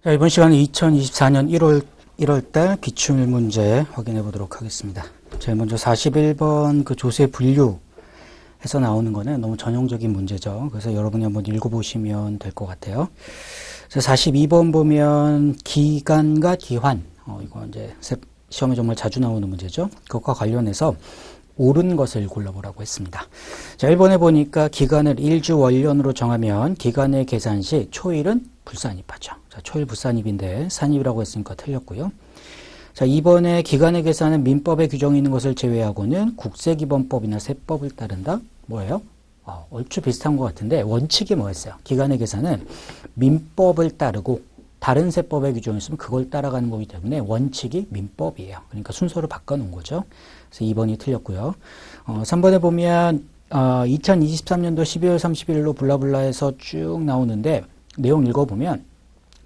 자, 이번 시간은 2024년 1월 달 기출 문제 확인해 보도록 하겠습니다. 제일 먼저 41번 그 조세 분류에서 나오는 거는 너무 전형적인 문제죠. 그래서 여러분이 한번 읽어보시면 될 것 같아요. 자, 42번 보면 기간과 기환. 이거 이제 시험에 정말 자주 나오는 문제죠. 그것과 관련해서 옳은 것을 골라보라고 했습니다. 자, 1번에 보니까 기간을 일주월년으로 정하면 기간의 계산 시 초일은 불산입하죠. 자, 초일 불산입인데 산입이라고 했으니까 틀렸고요. 자, 2번에 기간의 계산은 민법에 규정이 있는 것을 제외하고는 국세기본법이나 세법을 따른다. 뭐예요? 얼추 비슷한 것 같은데 원칙이 뭐였어요? 기간의 계산은 민법을 따르고 다른 세법의 규정이 있으면 그걸 따라가는 거기 때문에 원칙이 민법이에요. 그러니까 순서를 바꿔놓은 거죠. 그래서 2번이 틀렸고요. 3번에 보면 2023년도 12월 30일로 블라블라에서 쭉 나오는데 내용 읽어보면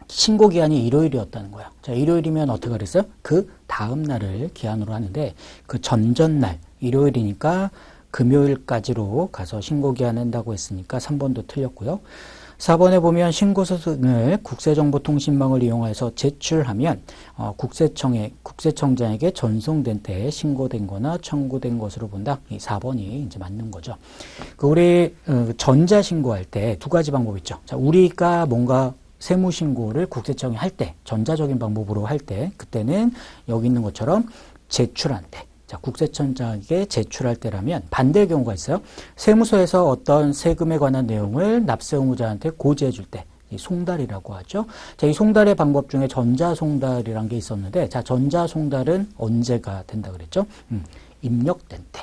신고기한이 일요일이었다는 거야. 자, 일요일이면 어떻게 그랬어요? 그 다음 날을 기한으로 하는데 그 전전날 일요일이니까 금요일까지로 가서 신고기한 한다고 했으니까 3번도 틀렸고요. 4번에 보면 신고서를 국세정보통신망을 이용해서 제출하면 국세청장에게 전송된 때 신고된 거나 청구된 것으로 본다. 이 4번이 이제 맞는 거죠. 우리 전자신고할 때 두 가지 방법이 있죠. 자, 우리가 뭔가 세무신고를 국세청이 할 때, 전자적인 방법으로 할 때, 그때는 여기 있는 것처럼 제출한 때. 자, 국세청장에게 제출할 때라면 반대의 경우가 있어요. 세무서에서 어떤 세금에 관한 내용을 납세 의무자한테 고지해 줄 때, 이 송달이라고 하죠. 자, 이 송달의 방법 중에 전자송달이라는 게 있었는데, 자, 전자송달은 언제가 된다 그랬죠? 입력된 때.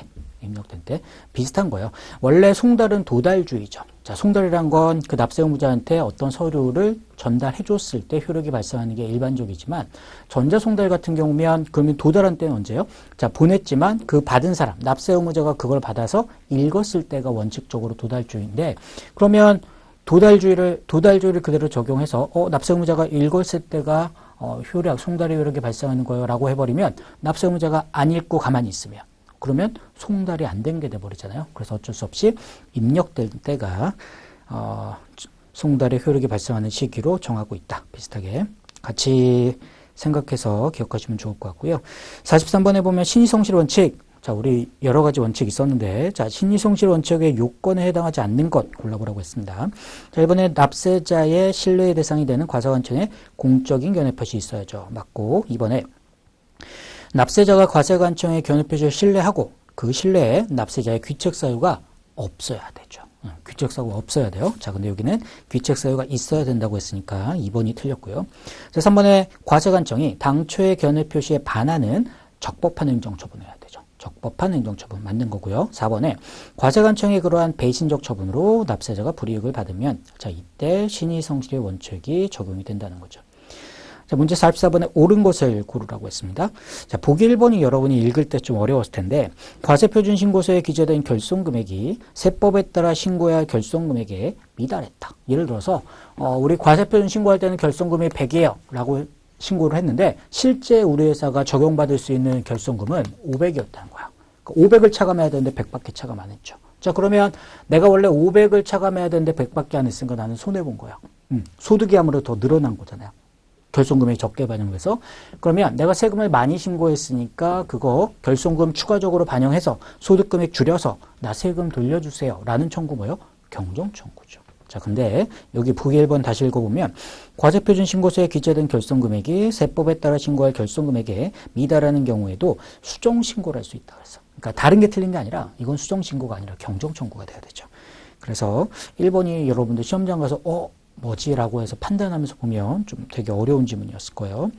비슷한 거예요. 원래 송달은 도달주의죠. 자, 송달이란 건 그 납세 의무자한테 어떤 서류를 전달해 줬을 때 효력이 발생하는 게 일반적이지만 전자송달 같은 경우면 그러면 도달한 때는 언제요? 자, 보냈지만 그 받은 사람, 납세 의무자가 그걸 받아서 읽었을 때가 원칙적으로 도달주의인데 그러면 도달주의를 그대로 적용해서 납세 의무자가 읽었을 때가 송달의 효력이 발생하는 거예요 라고 해버리면 납세 의무자가 안 읽고 가만히 있으면 그러면 송달이 안 된 게 돼버리잖아요. 그래서 어쩔 수 없이 입력될 때가 송달의 효력이 발생하는 시기로 정하고 있다. 비슷하게 같이 생각해서 기억하시면 좋을 것 같고요. 43번에 보면 신의성실 원칙. 자, 우리 여러 가지 원칙이 있었는데 자, 신의성실 원칙의 요건에 해당하지 않는 것 골라보라고 했습니다. 자, 이번에 납세자의 신뢰의 대상이 되는 과세관청에 공적인 견해표시 있어야죠. 맞고 2번에 납세자가 과세관청의 견해표시를 신뢰하고 그 신뢰에 납세자의 귀책사유가 없어야 되죠. 귀책사유가 없어야 돼요. 자, 근데 여기는 귀책사유가 있어야 된다고 했으니까 2번이 틀렸고요. 자, 3번에 과세관청이 당초의 견해표시에 반하는 적법한 행정처분을 해야 되죠. 적법한 행정처분 맞는 거고요. 4번에 과세관청이 그러한 배신적 처분으로 납세자가 불이익을 받으면 자, 이때 신의성실의 원칙이 적용이 된다는 거죠. 자, 문제 44번에 옳은 것을 고르라고 했습니다. 자, 보기 1번이 여러분이 읽을 때 좀 어려웠을 텐데 과세표준 신고서에 기재된 결손금액이 세법에 따라 신고해야 할 결손금액에 미달했다. 예를 들어서 우리 과세표준 신고할 때는 결손금이 100이에요 라고 신고를 했는데 실제 우리 회사가 적용받을 수 있는 결손금은 500이었다는 거야. 500을 차감해야 되는데 100밖에 차감 안 했죠. 자, 그러면 내가 원래 500을 차감해야 되는데 100밖에 안 했으니까 나는 손해본 거야. 소득이 아무래도 더 늘어난 거잖아요. 결손금액이 적게 반영돼서 그러면 내가 세금을 많이 신고했으니까 그거 결손금 추가적으로 반영해서 소득금액 줄여서 나 세금 돌려주세요 라는 청구 뭐예요? 경정청구죠. 자, 근데 여기 보기 1번 다시 읽어보면 과세표준 신고서에 기재된 결손금액이 세법에 따라 신고할 결손금액에 미달하는 경우에도 수정신고를 할 수 있다 그랬어. 그러니까 다른 게 틀린 게 아니라 이건 수정신고가 아니라 경정청구가 돼야 되죠. 그래서 1번이 여러분들 시험장 가서 뭐지? 라고 해서 판단하면서 보면 좀 되게 어려운 지문이었을 거예요.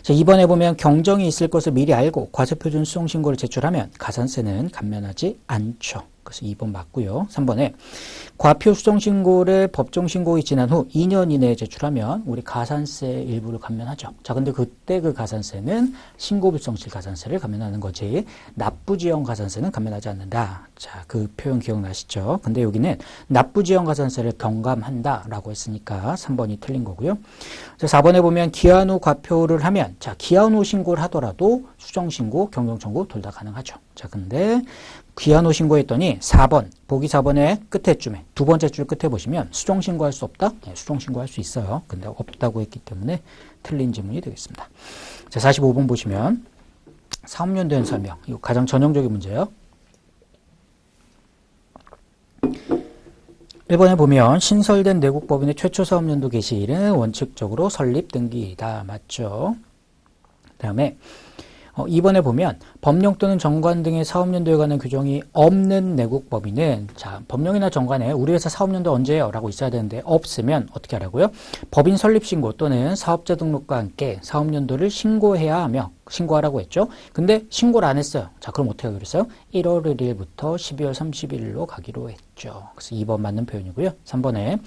자, 2번에 보면 경정이 있을 것을 미리 알고 과세표준 수정신고를 제출하면 가산세는 감면하지 않죠. 그래서 2번 맞고요. 3번에 과표 수정신고를 법정신고가 지난 후 2년 이내에 제출하면 우리 가산세 일부를 감면하죠. 자, 근데 그때 그 가산세는 신고불성실 가산세를 감면하는 거지 납부지형 가산세는 감면하지 않는다. 자, 그 표현 기억나시죠? 근데 여기는 납부지형 가산세를 경감한다 라고 했으니까 3번이 틀린 거고요. 자, 4번에 보면 기한 후 과표를 하면 자, 기한 후 신고를 하더라도 수정신고, 경정청구 둘 다 가능하죠. 자, 근데 귀환 후 신고했더니 4번, 보기 4번의 끝에쯤에, 두 번째 줄 끝에 보시면 수정 신고할 수 없다? 네, 수정 신고할 수 있어요. 근데 없다고 했기 때문에 틀린 지문이 되겠습니다. 자, 45번 보시면 사업연도엔 설명. 이거 가장 전형적인 문제예요. 1번에 보면 신설된 내국법인의 최초 사업연도 개시일은 원칙적으로 설립 등기이다. 맞죠? 그 다음에 2번에 보면 법령 또는 정관 등의 사업연도에 관한 규정이 없는 내국법인은, 자, 법령이나 정관에 우리 회사 사업연도 언제예요? 라고 있어야 되는데 없으면 어떻게 하라고요? 법인 설립신고 또는 사업자 등록과 함께 사업연도를 신고해야 하며, 신고하라고 했죠. 근데 신고를 안 했어요. 자, 그럼 어떻게 하기로 했어요? 1월 1일부터 12월 31일로 가기로 했죠. 그래서 2번 맞는 표현이고요. 3번에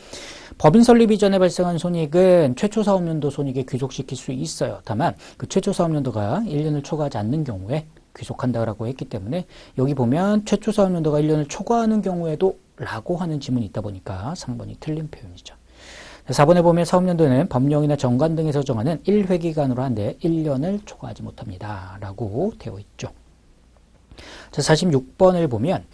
법인 설립 이전에 발생한 손익은 최초 사업연도 손익에 귀속시킬 수 있어요. 다만 그 최초 사업연도가 1년을 초과하지 않는 경우에 귀속한다라고 했기 때문에, 여기 보면 최초 사업연도가 1년을 초과하는 경우에도 라고 하는 지문이 있다 보니까 3번이 틀린 표현이죠. 4번에 보면 사업연도는 법령이나 정관 등에서 정하는 1회 기간으로 한데 1년을 초과하지 못합니다. 라고 되어 있죠. 자, 46번을 보면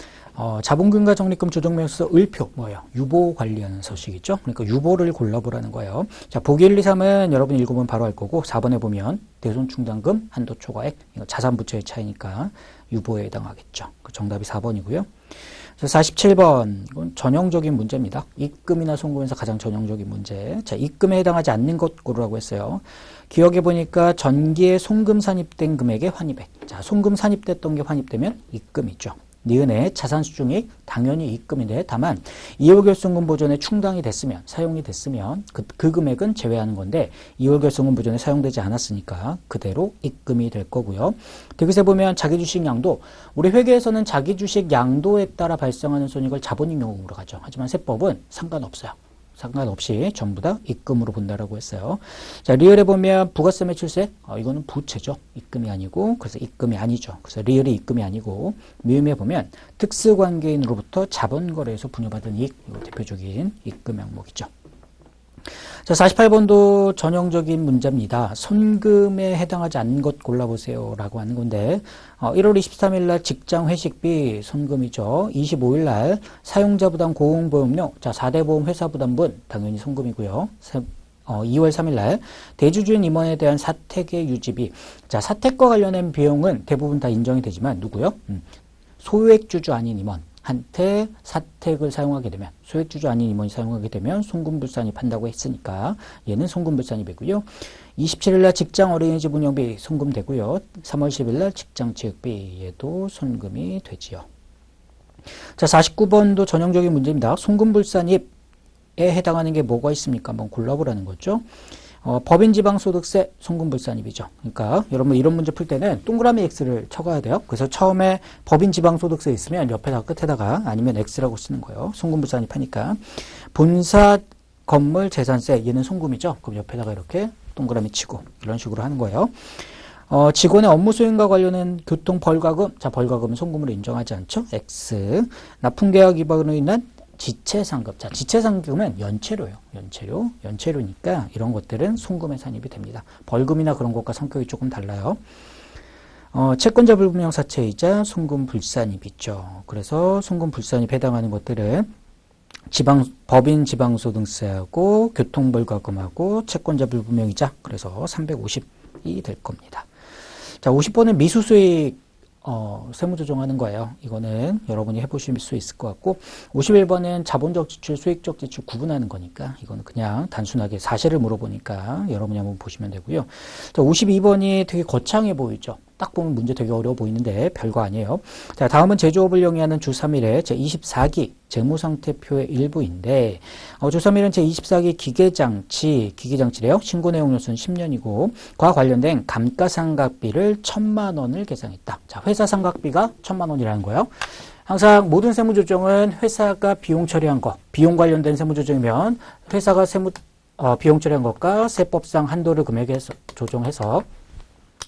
자본금과 적립금 조정명세서 을표, 뭐예요? 유보 관리하는 서식이죠. 그러니까 유보를 골라보라는 거예요. 자, 보기 1, 2, 3은 여러분이 읽으면 바로 알 거고, 4번에 보면 대손충당금, 한도 초과액, 이거 자산부채의 차이니까 유보에 해당하겠죠. 그 정답이 4번이고요. 47번, 이건 전형적인 문제입니다. 입금이나 송금에서 가장 전형적인 문제. 자, 입금에 해당하지 않는 것 고르라고 했어요. 기억해 보니까 전기에 송금 산입된 금액의 환입액. 자, 송금 산입됐던 게 환입되면 입금이죠. 니은의 자산수중이 당연히 입금인데, 다만 2월 결손금 보전에 충당이 됐으면, 사용이 됐으면 그 금액은 제외하는 건데 2월 결손금 보전에 사용되지 않았으니까 그대로 입금이 될 거고요. 대기세 보면 자기주식 양도, 우리 회계에서는 자기주식 양도에 따라 발생하는 손익을 자본잉여금으로 가죠. 하지만 세법은 상관없어요. 상관없이 전부 다 입금으로 본다라고 했어요. 자, 리을에 보면 부가세 매출세, 이거는 부채죠. 입금이 아니고, 그래서 입금이 아니죠. 그래서 리을이 입금이 아니고, 미음에 보면 특수관계인으로부터 자본거래에서 분여받은 이익, 이거 대표적인 입금 항목이죠. 자, 48번도 전형적인 문제입니다. 손금에 해당하지 않는 것 골라보세요 라고 하는 건데, 1월 23일 날 직장 회식비 손금이죠. 25일 날 사용자 부담 고용보험료, 자, 4대 보험 회사 부담분 당연히 손금이고요. 2월 3일 날 대주주인 임원에 대한 사택의 유지비, 자, 사택과 관련된 비용은 대부분 다 인정이 되지만 누구요? 소액주주 아닌 임원 한테 사택을 사용하게 되면, 소액주주 아닌 임원이 사용하게 되면 송금불산입 한다고 했으니까 얘는 송금불산입이고요. 27일날 직장 어린이집 운영비 송금되고요. 3월 10일날 직장체육비 얘도 송금이 되지요. 자, 49번도 전형적인 문제입니다. 송금불산입에 해당하는 게 뭐가 있습니까? 한번 골라보라는 거죠. 법인지방소득세 송금불산입이죠. 그러니까 여러분 이런 문제 풀 때는 동그라미 X를 쳐가야 돼요. 그래서 처음에 법인지방소득세 있으면 옆에다가 끝에다가 아니면 X라고 쓰는 거예요. 송금불산입 하니까. 본사 건물 재산세, 얘는 송금이죠. 그럼 옆에다가 이렇게 동그라미 치고 이런 식으로 하는 거예요. 직원의 업무 수행과 관련된 교통 벌과금, 자, 벌과금은 송금으로 인정하지 않죠. X. 납품계약 위반으로 인한 지체상급. 자, 지체상급은 연체료예요. 연체료니까 이런 것들은 송금에 산입이 됩니다. 벌금이나 그런 것과 성격이 조금 달라요. 채권자 불분명 사채이자 송금 불산입 있죠. 그래서 송금 불산입 해당하는 것들은 법인 지방소득세하고 교통벌과금하고 채권자 불분명이자, 그래서 350이 될 겁니다. 자, 50번은 미수수익 세무조정하는 거예요. 이거는 여러분이 해보실 수 있을 것 같고, 51번은 자본적 지출, 수익적 지출 구분하는 거니까 이거는 그냥 단순하게 사실을 물어보니까 여러분이 한번 보시면 되고요. 자, 52번이 되게 거창해 보이죠. 딱 보면 문제 되게 어려워 보이는데 별거 아니에요. 자, 다음은 제조업을 영위하는 주 3일의 제24기 재무상태표의 일부인데, 주 3일은 제24기 기계장치래요. 신고 내용 요소는 10년이고, 그와 관련된 감가상각비를 1,000만 원을 계상했다. 자, 회사 상각비가 1,000만 원이라는 거예요. 항상 모든 세무조정은 회사가 비용 처리한 거, 비용 관련된 세무조정이면 회사가 비용 처리한 것과 세법상 한도를 금액에서 조정해서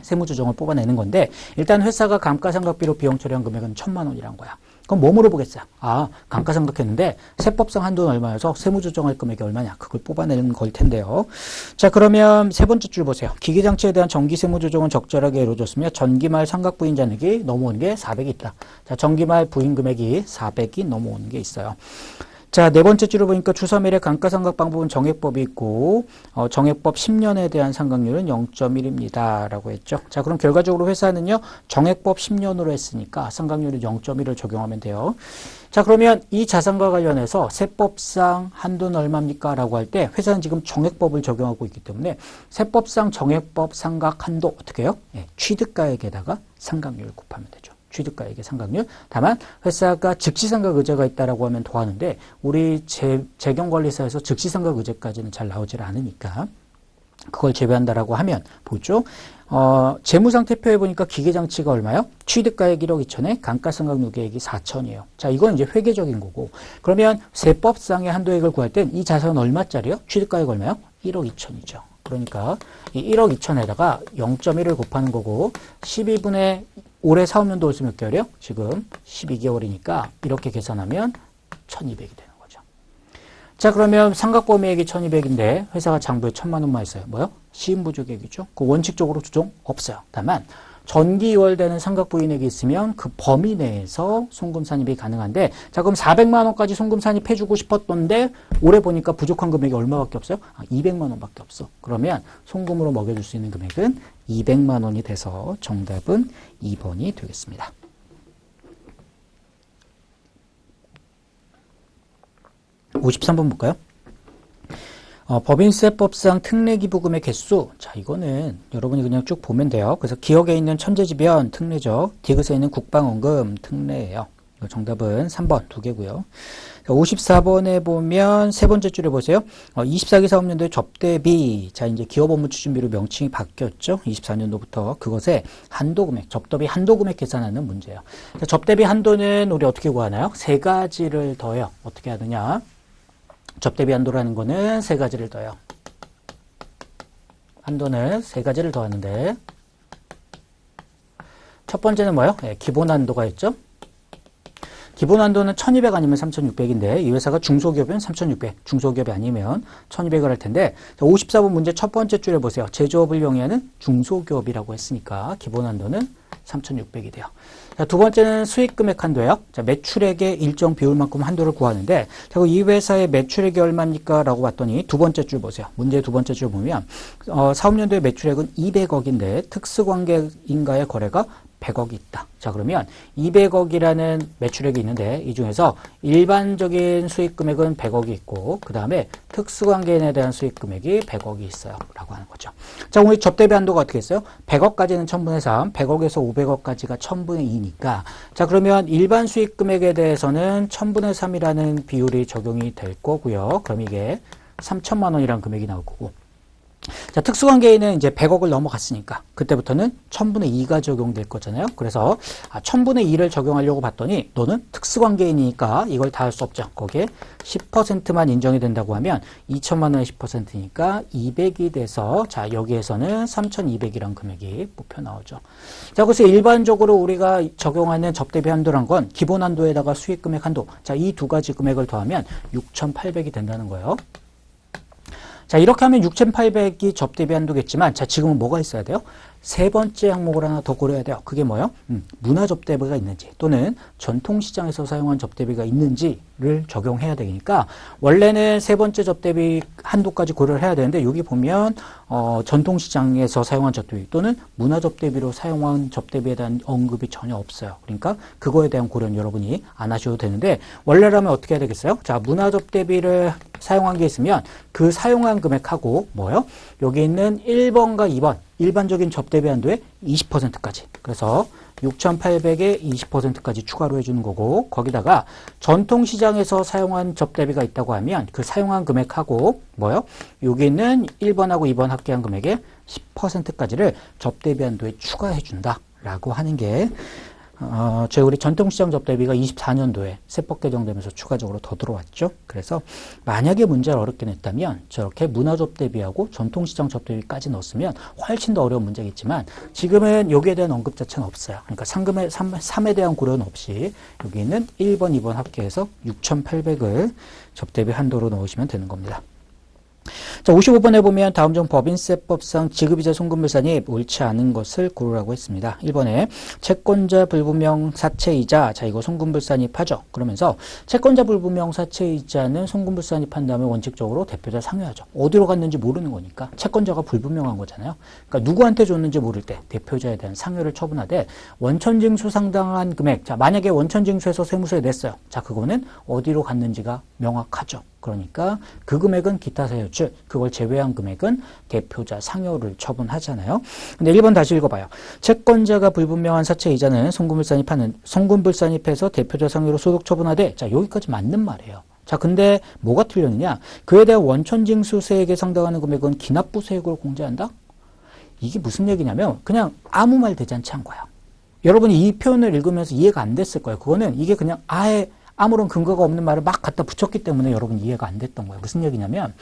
세무조정을 뽑아내는 건데, 일단 회사가 감가상각비로 비용 처리한 금액은 1,000만 원이란 거야. 그럼 뭐 물어보겠어요? 아, 감가상각했는데 세법상 한도는 얼마여서 세무조정할 금액이 얼마냐? 그걸 뽑아내는 걸 텐데요. 자, 그러면 세 번째 줄 보세요. 기계장치에 대한 정기세무조정은 적절하게 이루어졌으며 전기말 상각부인 잔액이 넘어오는 게 400이 있다. 자, 전기말 부인 금액이 400이 넘어오는 게 있어요. 자, 네 번째 줄을 보니까 주3일의 감가상각 방법은 정액법이 있고 정액법 10년에 대한 상각률은 0.1입니다. 라고 했죠. 자, 그럼 결과적으로 회사는요. 정액법 10년으로 했으니까 상각률은 0.1을 적용하면 돼요. 자, 그러면 이 자산과 관련해서 세법상 한도는 얼마입니까? 라고 할 때 회사는 지금 정액법을 적용하고 있기 때문에 세법상 정액법 상각 한도 어떻게 해요? 네, 취득가액에다가 상각률을 곱하면 되죠. 취득가액의 상각률. 다만 회사가 즉시상각 의제가 있다라고 하면 더하는데 우리 재경관리사에서 즉시상각 의제까지는 잘 나오질 않으니까 그걸 제외한다라고 하면 보죠. 재무상태표에 보니까 기계장치가 얼마요? 취득가액 1억 2천에 감가상각 누계액이 4천이에요. 자, 이건 이제 회계적인 거고. 그러면 세법상의 한도액을 구할 땐 이 자산은 얼마짜리요? 취득가액 얼마요? 1억 2천이죠. 그러니까 이 1억 2천에다가 0.1을 곱하는 거고 12분의 올해 사업년도 월수 몇 개월이요? 지금 12개월이니까 이렇게 계산하면 1200이 되는 거죠. 자, 그러면 상각범위액이 1200인데 회사가 장부에 1000만 원만 있어요. 뭐요? 시인부족액이죠. 그 원칙적으로 조정 없어요. 다만 전기 이월되는 상각부인액이 있으면 그 범위 내에서 송금 산입이 가능한데 자, 그럼 400만 원까지 송금 산입해주고 싶었던데 올해 보니까 부족한 금액이 얼마밖에 없어요? 200만 원밖에 없어. 그러면 송금으로 먹여줄 수 있는 금액은 200만 원이 돼서 정답은 2번이 되겠습니다. 53번 볼까요? 법인세법상 특례기부금의 개수. 자, 이거는 여러분이 그냥 쭉 보면 돼요. 그래서 기억에 있는 천재지변 특례죠. 디귿에 있는 국방원금 특례예요. 정답은 3번 두 개고요. 54번에 보면 세 번째 줄에 보세요. 24기 사업년도의 접대비. 자, 이제 기업업무추진비로 명칭이 바뀌었죠. 24년도부터 그것에 한도금액, 접대비 한도금액 계산하는 문제예요. 자, 접대비 한도는 우리 어떻게 구하나요? 세 가지를 더해요. 어떻게 하느냐? 접대비 한도라는 거는 세 가지를 더해요. 한도는 세 가지를 더하는데 첫 번째는 뭐예요? 네, 기본 한도가 있죠. 기본 한도는 1200 아니면 3600인데 이 회사가 중소기업이면 3600, 중소기업이 아니면 1200을 할 텐데 54번 문제 첫 번째 줄에 보세요. 제조업을 영위하는 중소기업이라고 했으니까 기본 한도는 3600이 돼요. 자, 두 번째는 수익금액 한도예요. 자, 매출액의 일정 비율만큼 한도를 구하는데 자, 이 회사의 매출액이 얼마입니까? 라고 봤더니 두 번째 줄 보세요. 문제 두 번째 줄 보면 사업년도의 매출액은 200억인데 특수관계인과의 거래가 100억이 있다. 자, 그러면 200억이라는 매출액이 있는데 이 중에서 일반적인 수익금액은 100억이 있고 그 다음에 특수관계인에 대한 수익금액이 100억이 있어요. 라고 하는 거죠. 자, 우리 접대비 한도가 어떻게 했어요? 100억까지는 1000분의 3, 100억에서 500억까지가 1000분의 2니까 자, 그러면 일반 수익금액에 대해서는 1000분의 3이라는 비율이 적용이 될 거고요. 그럼 이게 3천만 원이라는 금액이 나올 거고 자, 특수관계인은 이제 100억을 넘어갔으니까 그때부터는 1000분의 2가 적용될 거잖아요. 그래서 1000분의 2를 적용하려고 봤더니 너는 특수관계인이니까 이걸 다 할 수 없죠. 거기에 10%만 인정이 된다고 하면 2천만 원의 10%니까 200이 돼서 자, 여기에서는 3200이란 금액이 뽑혀 나오죠. 자, 그래서 일반적으로 우리가 적용하는 접대비 한도란 건 기본 한도에다가 수익금액 한도 자, 이 두 가지 금액을 더하면 6800이 된다는 거예요. 자, 이렇게 하면 6,800이 접대비 한도겠지만, 자, 지금은 뭐가 있어야 돼요? 세 번째 항목을 하나 더 고려해야 돼요. 그게 뭐예요? 문화 접대비가 있는지, 또는 전통시장에서 사용한 접대비가 있는지를 적용해야 되니까, 원래는 세 번째 접대비 한도까지 고려를 해야 되는데, 여기 보면, 전통시장에서 사용한 접대비, 또는 문화 접대비로 사용한 접대비에 대한 언급이 전혀 없어요. 그러니까, 그거에 대한 고려는 여러분이 안 하셔도 되는데, 원래라면 어떻게 해야 되겠어요? 자, 문화 접대비를 사용한 게 있으면, 그 사용한 금액하고, 뭐요? 여기 있는 1번과 2번, 일반적인 접대비 한도의 20%까지. 그래서 6,800에 20%까지 추가로 해주는 거고 거기다가 전통시장에서 사용한 접대비가 있다고 하면 그 사용한 금액하고 뭐요? 여기 있는 1번하고 2번 합계한 금액의 10%까지를 접대비 한도에 추가해 준다 라고 하는 게 저희 우리 전통시장 접대비가 24년도에 세법 개정되면서 추가적으로 더 들어왔죠. 그래서 만약에 문제를 어렵게 냈다면 저렇게 문화접대비하고 전통시장 접대비까지 넣었으면 훨씬 더 어려운 문제겠지만 지금은 여기에 대한 언급 자체는 없어요. 그러니까 3에 대한 고려는 없이 여기는 1번, 2번 합계해서 6,800을 접대비 한도로 넣으시면 되는 겁니다. 자, 55번에 보면 다음 중 법인세법상 지급이자 송금물산이 옳지 않은 것을 고르라고 했습니다. 1번에 채권자 불분명 사채이자, 자, 이거 송금불산입하죠. 그러면서 채권자 불분명 사채이자는 송금불산입한다면 원칙적으로 대표자 상여하죠. 어디로 갔는지 모르는 거니까 채권자가 불분명한 거잖아요. 그러니까 누구한테 줬는지 모를 때 대표자에 대한 상여를 처분하되 원천징수 상당한 금액, 자, 만약에 원천징수해서 세무서에 냈어요. 자, 그거는 어디로 갔는지가 명확하죠. 그러니까 그 금액은 기타 사유, 즉 그걸 제외한 금액은 대표자 상여를 처분하잖아요. 근데 1번 다시 읽어봐요. 채권자가 불분명한 사채이자는 송금불산입해서 대표자 상여로 소득 처분하되, 자, 여기까지 맞는 말이에요. 자, 근데 뭐가 틀렸느냐? 그에 대한 원천징수세액에 상당하는 금액은 기납부세액으로 공제한다? 이게 무슨 얘기냐면 그냥 아무 말 대잔치 한 거야. 여러분이 이 표현을 읽으면서 이해가 안 됐을 거예요. 그거는 이게 그냥 아예 아무런 근거가 없는 말을 막 갖다 붙였기 때문에 여러분 이해가 안 됐던 거예요. 무슨 얘기냐면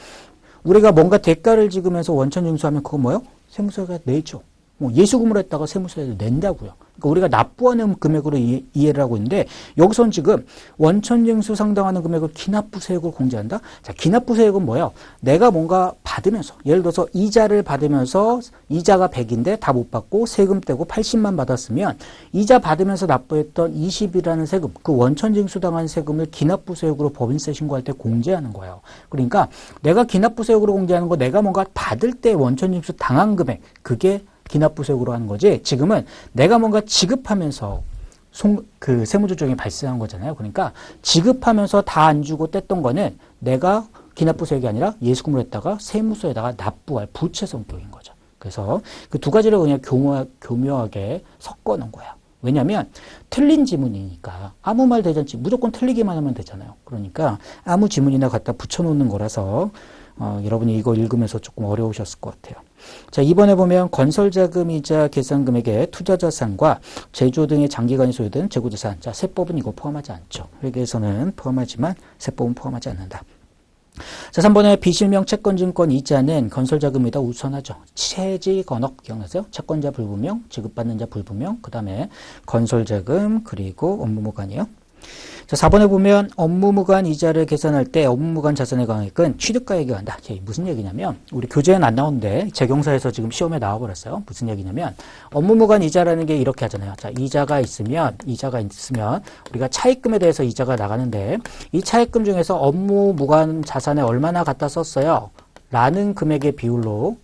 우리가 뭔가 대가를 지급해서 원천징수하면 그거 뭐예요? 세무서가 내죠. 뭐 예수금으로 했다가 세무서에 낸다고요. 그러니까 우리가 납부하는 금액으로 이해를 하고 있는데 여기서는 지금 원천징수 상당하는 금액을 기납부세액으로 공제한다? 자, 기납부세액은 뭐예요? 내가 뭔가 받으면서 예를 들어서 이자를 받으면서 이자가 100인데 다 못 받고 세금 떼고 80만 받았으면 이자 받으면서 납부했던 20이라는 세금, 그 원천징수 당한 세금을 기납부세액으로 법인세 신고할 때 공제하는 거예요. 그러니까 내가 기납부세액으로 공제하는 거 내가 뭔가 받을 때 원천징수 당한 금액, 그게 기납부세액으로 하는 거지. 지금은 내가 뭔가 지급하면서 그 세무조정이 발생한 거잖아요. 그러니까 지급하면서 다 안 주고 뗐던 거는 내가 기납부세액이 아니라 예수금으로 했다가 세무서에다가 납부할 부채 성격인 거죠. 그래서 그 두 가지를 그냥 교묘하게 섞어 놓은 거야. 왜냐하면 틀린 지문이니까 아무 말 대잔치 무조건 틀리기만 하면 되잖아요. 그러니까 아무 지문이나 갖다 붙여놓는 거라서 여러분이 이거 읽으면서 조금 어려우셨을 것 같아요. 자, 이번에 보면 건설자금이자 계산금액의 투자자산과 제조 등의 장기간이 소유된 재고자산. 자, 세법은 이거 포함하지 않죠. 회계에서는 포함하지만 세법은 포함하지 않는다. 자, 3번에 비실명 채권증권 이자는 건설자금보다 우선하죠. 채지건업 기억나세요? 채권자 불분명, 지급받는 자 불분명, 그 다음에 건설자금, 그리고 업무무관이요. 자, 4번에 보면 업무무관 이자를 계산할 때 업무무관 자산의 강액은 취득가액이 간다. 무슨 얘기냐면 우리 교재는 안 나오는데 재경사에서 지금 시험에 나와버렸어요. 무슨 얘기냐면 업무무관 이자라는 게 이렇게 하잖아요. 자, 이자가 있으면 우리가 차입금에 대해서 이자가 나가는데 이 차입금 중에서 업무무관 자산에 얼마나 갖다 썼어요? 라는 금액의 비율로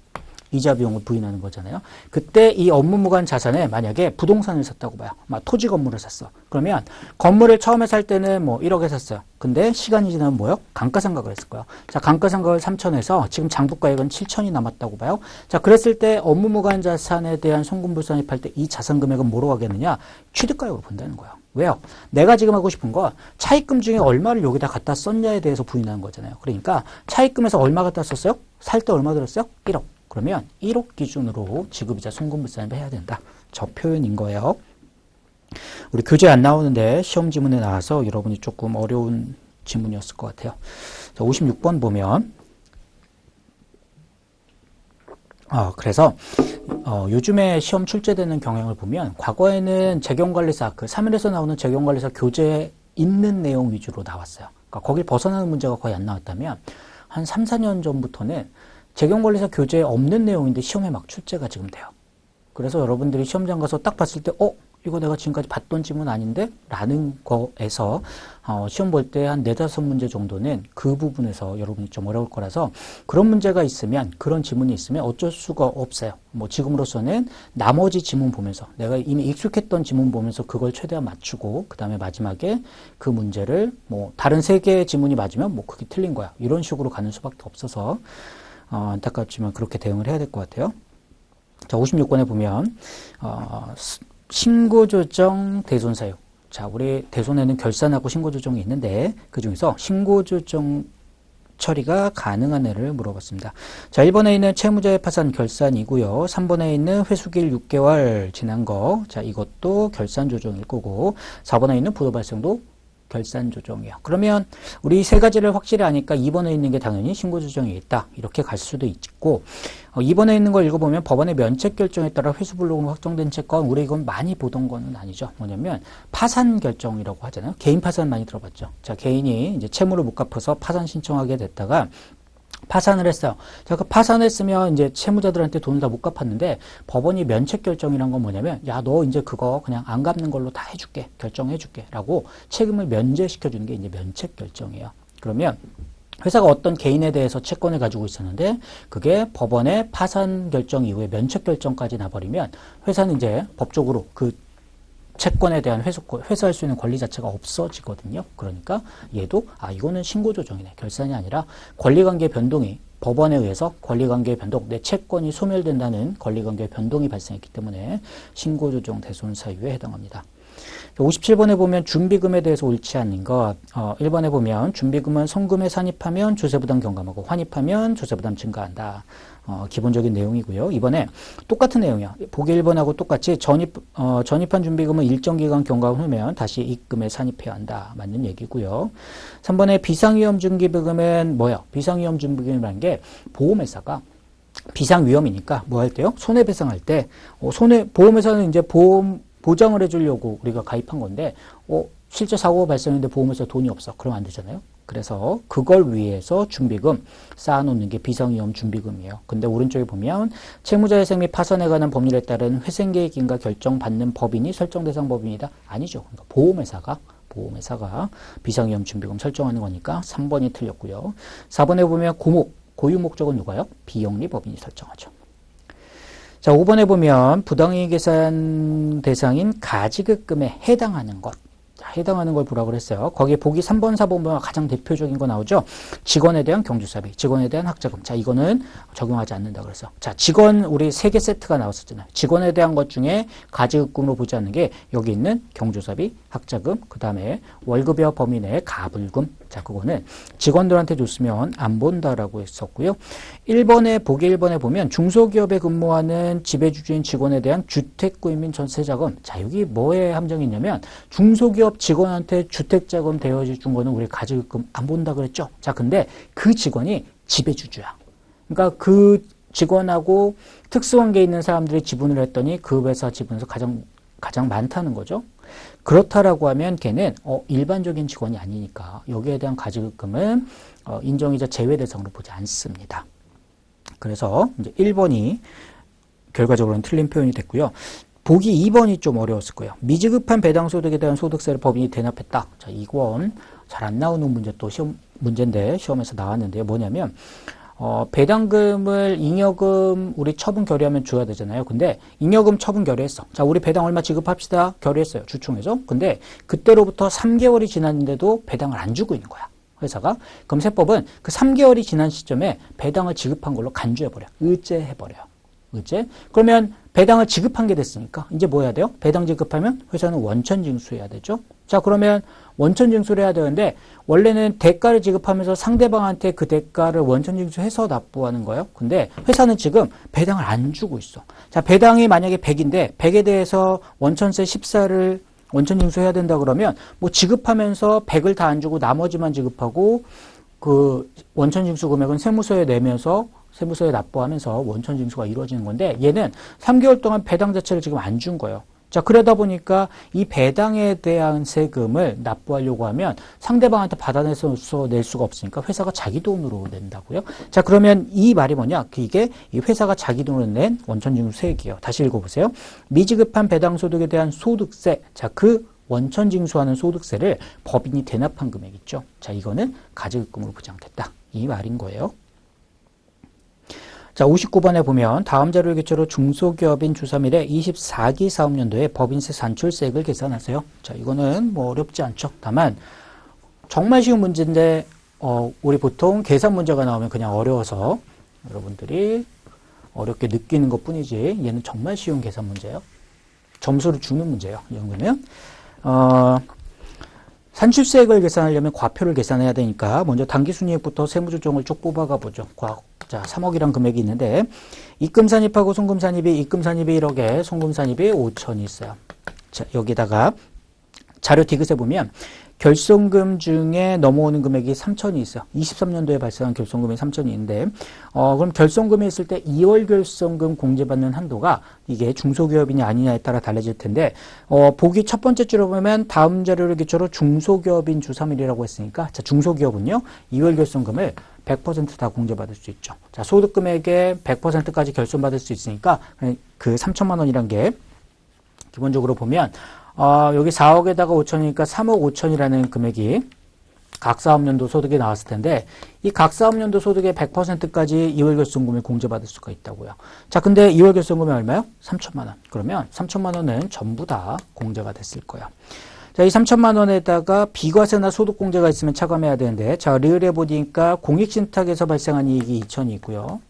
이자 비용을 부인하는 거잖아요. 그때 이 업무무관 자산에 만약에 부동산을 샀다고 봐요. 막 토지 건물을 샀어. 그러면 건물을 처음에 살 때는 뭐 1억에 샀어요. 근데 시간이 지나면 뭐요? 감가상각을 했을 거예요. 자, 감가상각을 3천에서 지금 장부가액은 7천이 남았다고 봐요. 자, 그랬을 때 업무무관 자산에 대한 송금불산입할 때 이 자산 금액은 뭐로 하겠느냐? 취득가액으로 본다는 거예요. 왜요? 내가 지금 하고 싶은 건 차입금 중에 얼마를 여기다 갖다 썼냐에 대해서 부인하는 거잖아요. 그러니까 차입금에서 얼마 갖다 썼어요? 살 때 얼마 들었어요? 1억. 그러면 1억 기준으로 지급이자 송금불산을 해야 된다. 저 표현인 거예요. 우리 교재 안 나오는데 시험 지문에 나와서 여러분이 조금 어려운 지문이었을 것 같아요. 자, 56번 보면 그래서 요즘에 시험 출제되는 경향을 보면 과거에는 재경관리사, 그 3일에서 나오는 재경관리사 교재에 있는 내용 위주로 나왔어요. 그러니까 거길 벗어나는 문제가 거의 안 나왔다면 한 3, 4년 전부터는 재경관리사 교재에 없는 내용인데 시험에 막 출제가 지금 돼요. 그래서 여러분들이 시험장 가서 딱 봤을 때 이거 내가 지금까지 봤던 지문 아닌데? 라는 거에서 시험 볼 때 한 4-5문제 정도는 그 부분에서 여러분이 좀 어려울 거라서 그런 문제가 있으면, 그런 지문이 있으면 어쩔 수가 없어요. 뭐 지금으로서는 나머지 지문 보면서 내가 이미 익숙했던 지문 보면서 그걸 최대한 맞추고 그 다음에 마지막에 그 문제를 뭐 다른 3개의 지문이 맞으면 뭐 그게 틀린 거야. 이런 식으로 가는 수밖에 없어서 안타깝지만 그렇게 대응을 해야 될 것 같아요. 자, 56번에 보면 신고조정, 대손사유. 자, 우리 대손에는 결산하고 신고조정이 있는데 그 중에서 신고조정 처리가 가능한 애를 물어봤습니다. 자, 1번에 있는 채무자의 파산 결산이고요. 3번에 있는 회수기일 6개월 지난 거. 자, 이것도 결산 조정일 거고 4번에 있는 부도 발생도 결산 조정이요. 그러면 우리 세 가지를 확실히 아니까 2번에 있는 게 당연히 신고 조정이 있다. 이렇게 갈 수도 있고 2번에 있는 걸 읽어보면 법원의 면책 결정에 따라 회수 불능으로 확정된 채권 우리 이건 많이 보던 거는 아니죠. 뭐냐면 파산 결정이라고 하잖아요. 개인 파산 많이 들어봤죠. 자, 개인이 이제 채무를 못 갚아서 파산 신청하게 됐다가 파산을 했어요. 자, 그 파산했으면 이제 채무자들한테 돈을 다 못 갚았는데 법원이 면책 결정이란 건 뭐냐면 야, 너 이제 그거 그냥 안 갚는 걸로 다 해줄게. 결정해줄게. 라고 책임을 면제시켜주는 게 이제 면책 결정이에요. 그러면 회사가 어떤 개인에 대해서 채권을 가지고 있었는데 그게 법원의 파산 결정 이후에 면책 결정까지 나버리면 회사는 이제 법적으로 그 채권에 대한 회수할 수 있는 권리 자체가 없어지거든요. 그러니까 얘도 이거는 신고 조정이네. 결산이 아니라 권리관계 변동이 법원에 의해서 권리관계 변동, 내 채권이 소멸된다는 권리관계 변동이 발생했기 때문에 신고 조정 대손 사유에 해당합니다. 57번에 보면 준비금에 대해서 옳지 않는 것 1번에 보면 준비금은 송금에 산입하면 조세부담 경감하고 환입하면 조세부담 증가한다. 기본적인 내용이고요. 2번에 똑같은 내용이요. 보기 1번하고 똑같이 전입한 준비금은 일정 기간 경감 후면 다시 입금에 산입해야 한다. 맞는 얘기고요. 3번에 비상위험 준비금은 뭐예요? 비상위험 준비금이라는 게 보험회사가 비상위험이니까 뭐 할 때요? 손해배상할 때 보험회사는 이제 보장을 해주려고 우리가 가입한 건데 실제 사고가 발생했는데 보험회사 돈이 없어. 그러면 안 되잖아요. 그래서 그걸 위해서 준비금 쌓아놓는 게 비상위험 준비금이에요. 근데 오른쪽에 보면 채무자의 생 및 파산에 관한 법률에 따른 회생계획인가 결정받는 법인이 설정 대상 법인이다. 아니죠. 그러니까 보험회사가 비상위험 준비금 설정하는 거니까 3번이 틀렸고요. 4번에 보면 고유 목적은 누가요? 비영리 법인이 설정하죠. 자, 5번에 보면 부당이익 계산 대상인 가지급금에 해당하는 것. 해당하는 걸 보라고 그랬어요. 거기에 보기 3번, 4번 보면 가장 대표적인 거 나오죠. 직원에 대한 경주사비, 직원에 대한 학자금. 자, 이거는 적용하지 않는다 그래서. 자, 직원 우리 3개 세트가 나왔었잖아요. 직원에 대한 것 중에 가지급금으로 보지 않는 게 여기 있는 경주사비, 학자금, 그 다음에 월급여 범위 내의 가불금. 자, 그거는 직원들한테 줬으면 안 본다라고 했었고요. 보기 1번에 보면 중소기업에 근무하는 지배주주인 직원에 대한 주택구입 및 전세자금. 자, 여기 뭐에 함정이 있냐면 중소기업 직원한테 주택자금 대여해 준 거는 우리 가지급금 안 본다 그랬죠. 자, 근데 그 직원이 지배주주야. 그러니까 그 직원하고 특수관계에 있는 사람들이 지분을 했더니 그 회사 지분에서 가장 많다는 거죠. 그렇다라고 하면 걔는 일반적인 직원이 아니니까 여기에 대한 가지급금은 인정이자 제외 대상으로 보지 않습니다. 그래서 이제 1번이 결과적으로는 틀린 표현이 됐고요. 보기 2번이 좀 어려웠을 거예요. 미지급한 배당소득에 대한 소득세를 법인이 대납했다. 자, 이건 잘 안 나오는 문제 또 문제인데 시험에서 나왔는데요. 뭐냐면 배당금을 잉여금 우리 처분 결의하면 줘야 되잖아요. 근데 잉여금 처분 결의했어. 자, 우리 배당 얼마 지급합시다. 결의했어요. 주총에서. 근데 그때로부터 3개월이 지났는데도 배당을 안 주고 있는 거야. 회사가. 그럼 세법은 그 3개월이 지난 시점에 배당을 지급한 걸로 간주해버려. 의제해버려요. 의제. 그러면 배당을 지급한 게 됐으니까 이제 뭐 해야 돼요? 배당 지급하면 회사는 원천 징수해야 되죠. 자, 그러면 원천 징수를 해야 되는데 원래는 대가를 지급하면서 상대방한테 그 대가를 원천 징수해서 납부하는 거예요. 근데 회사는 지금 배당을 안 주고 있어. 자, 배당이 만약에 100인데 100에 대해서 원천세 14를 원천 징수해야 된다 그러면 뭐 지급하면서 100을 다 안 주고 나머지만 지급하고 그 원천 징수 금액은 세무서에 내면서 세무서에 납부하면서 원천 징수가 이루어지는 건데 얘는 3개월 동안 배당 자체를 지금 안 준 거예요. 자, 그러다 보니까 이 배당에 대한 세금을 납부하려고 하면 상대방한테 받아내서 낼 수가 없으니까 회사가 자기 돈으로 낸다고요. 자, 그러면 이 말이 뭐냐? 이게 이 회사가 자기 돈으로 낸 원천징수세액이에요. 다시 읽어보세요. 미지급한 배당소득에 대한 소득세. 자, 그 원천징수하는 소득세를 법인이 대납한 금액 있죠. 자, 이거는 가지급금으로 보지 않겠다. 이 말인 거예요. 자, 59번에 보면 다음 자료를 기초로 중소기업인 주3일에 24기 사업년도에 법인세 산출세액을 계산하세요. 자, 이거는 뭐 어렵지 않죠. 다만 정말 쉬운 문제인데 우리 보통 계산 문제가 나오면 그냥 어려워서 여러분들이 어렵게 느끼는 것 뿐이지 얘는 정말 쉬운 계산 문제예요. 점수를 주는 문제예요. 이 정도면 산출세액을 계산하려면 과표를 계산해야 되니까 먼저 당기순이익부터 세무조정을 쭉 뽑아가 보죠. 자, 3억이란 금액이 있는데 입금산입하고 송금산입이 1억에 송금산입이 5천이 있어요. 자, 여기다가 자료 디귿에 보면 결손금 중에 넘어오는 금액이 3천이 있어요. 23년도에 발생한 결손금이 3천이 있는데 그럼 결손금이 있을 때 2월 결손금 공제받는 한도가 이게 중소기업이냐 아니냐에 따라 달라질 텐데 보기 첫 번째 줄을 보면 다음 자료를 기초로 중소기업인 주 3일이라고 했으니까 자, 중소기업은요 2월 결손금을 100% 다 공제받을 수 있죠. 자, 소득금액의 100%까지 결손받을 수 있으니까 그 3천만 원이란 게 기본적으로 보면 여기 4억에다가 5천이니까 3억 5천이라는 금액이 각 사업연도 소득에 나왔을 텐데 이 각 사업연도 소득의 100%까지 2월 결손금을 공제받을 수가 있다고요. 자, 근데 2월 결손금이 얼마요? 3천만 원. 그러면 3천만 원은 전부 다 공제가 됐을 거예요. 자, 이 3천만 원에다가 비과세나 소득공제가 있으면 차감해야 되는데 자, 리을에 보니까 공익신탁에서 발생한 이익이 2천이 있고요.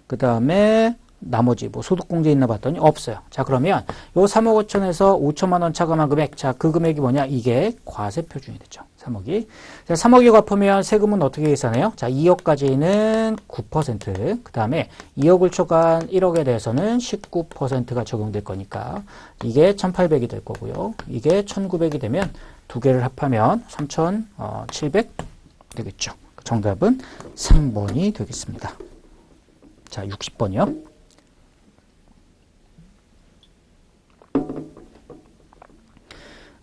그 다음에 나머지 뭐 소득공제 있나 봤더니 없어요. 자, 그러면 요 3억 5천에서 5천만 원 차감한 금액, 자, 그 금액이 뭐냐? 이게 과세 표준이 되죠. 3억이. 자, 3억이 갚으면 세금은 어떻게 계산해요? 자, 2억까지는 9%, 그 다음에 2억을 초과한 1억에 대해서는 19%가 적용될 거니까 이게 1,800이 될 거고요. 이게 1,900이 되면 두 개를 합하면 3,700 되겠죠. 정답은 3번이 되겠습니다. 자, 60번이요.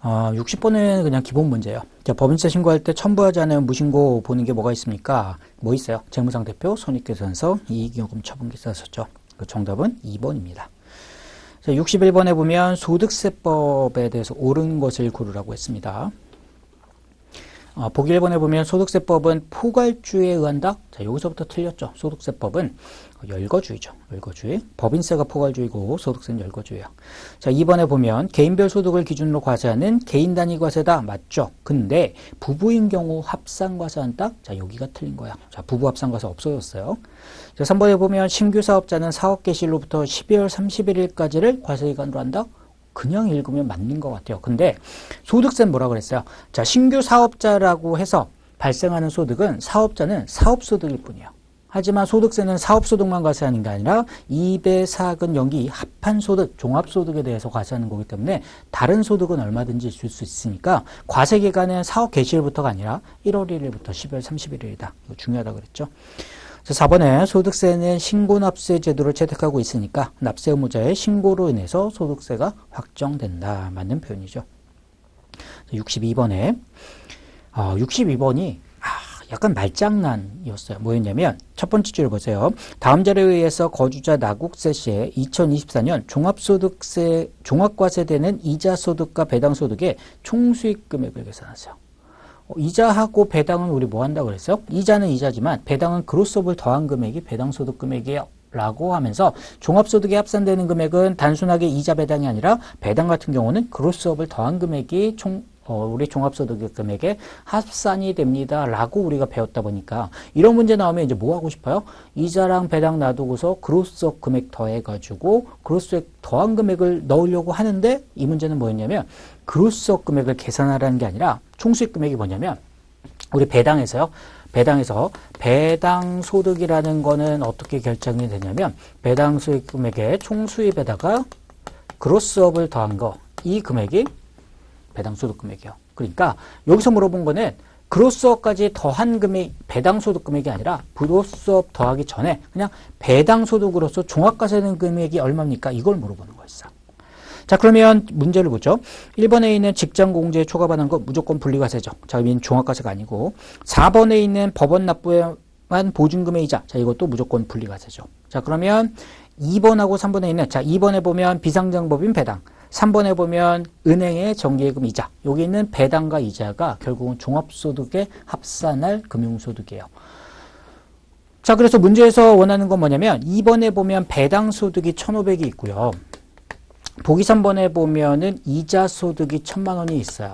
60번은 그냥 기본 문제예요. 자, 법인세 신고할 때 첨부하지 않으면 무신고 보는 게 뭐가 있습니까? 뭐 있어요? 재무상대표, 손익계산서, 이익요금 처분기사 썼죠. 그 정답은 2번입니다. 자, 61번에 보면 소득세법에 대해서 옳은 것을 고르라고 했습니다. 보기 1번에 보면 소득세법은 포괄주에 의한다? 자, 여기서부터 틀렸죠. 소득세법은 열거주의죠. 열거주의. 법인세가 포괄주의고 소득세는 열거주의야. 자, 2번에 보면 개인별 소득을 기준으로 과세하는 개인 단위 과세다. 맞죠? 근데 부부인 경우 합산과세한다? 자, 여기가 틀린 거야. 자, 부부 합산과세 없어졌어요. 자, 3번에 보면 신규 사업자는 사업 개시일로부터 12월 31일까지를 과세기간으로 한다? 그냥 읽으면 맞는 것 같아요. 근데 소득세는 뭐라 그랬어요? 자, 신규 사업자라고 해서 발생하는 소득은 사업자는 사업소득일 뿐이에요. 하지만 소득세는 사업소득만 과세하는 게 아니라 2배, 4근, 연기 합한 소득, 종합소득에 대해서 과세하는 거기 때문에 다른 소득은 얼마든지 줄 수 있으니까 과세기간은 사업 개시일부터가 아니라 1월 1일부터 12월 31일이다. 이거 중요하다고 그랬죠. 4번에 소득세는 신고납세 제도를 채택하고 있으니까 납세 의무자의 신고로 인해서 소득세가 확정된다. 맞는 표현이죠. 62번에 62번이 약간 말장난이었어요. 뭐였냐면 첫 번째 줄을 보세요. 다음 자료에 의해서 거주자 나국세 시에 2024년 종합소득세 종합과세되는 이자소득과 배당소득의 총수익 금액을 계산하세요. 이자하고 배당은 우리 뭐 한다고 그랬어요? 이자는 이자지만 배당은 그로스업을 더한 금액이 배당소득 금액이에요. 라고 하면서 종합소득에 합산되는 금액은 단순하게 이자 배당이 아니라 배당 같은 경우는 그로스업을 더한 금액이 우리 종합소득 금액에 합산이 됩니다. 라고 우리가 배웠다 보니까 이런 문제 나오면 이제 뭐 하고 싶어요? 이자랑 배당 놔두고서 그로스업 금액 더해가지고 그로스업 더한 금액을 넣으려고 하는데 이 문제는 뭐였냐면 그로스업 금액을 계산하라는 게 아니라 총수익 금액이 뭐냐면 우리 배당에서 배당 소득이라는 거는 어떻게 결정이 되냐면 배당 수익 금액의 총수입에다가 그로스업을 더한 거 이 금액이 배당 소득 금액이요. 그러니까 여기서 물어본 거는 그로스업까지 더한 금액 배당 소득 금액이 아니라 그로스업 더하기 전에 그냥 배당 소득으로서 종합과세는 금액이 얼마입니까? 이걸 물어보는 거였어. 자, 그러면 문제를 보죠. 1번에 있는 직장공제에 초과받은 거 무조건 분리과세죠. 자, 이건 종합과세가 아니고 4번에 있는 법원 납부한 보증금의 이자. 자, 이것도 무조건 분리과세죠. 자, 그러면 2번하고 3번에 있는 자, 2번에 보면 비상장법인 배당 3번에 보면 은행의 정기예금 이자. 여기 있는 배당과 이자가 결국은 종합소득에 합산할 금융소득이에요. 자, 그래서 문제에서 원하는 건 뭐냐면 2번에 보면 배당소득이 1,500이 있고요. 보기 3번에 보면은 이자소득이 1,000만 원이 있어요.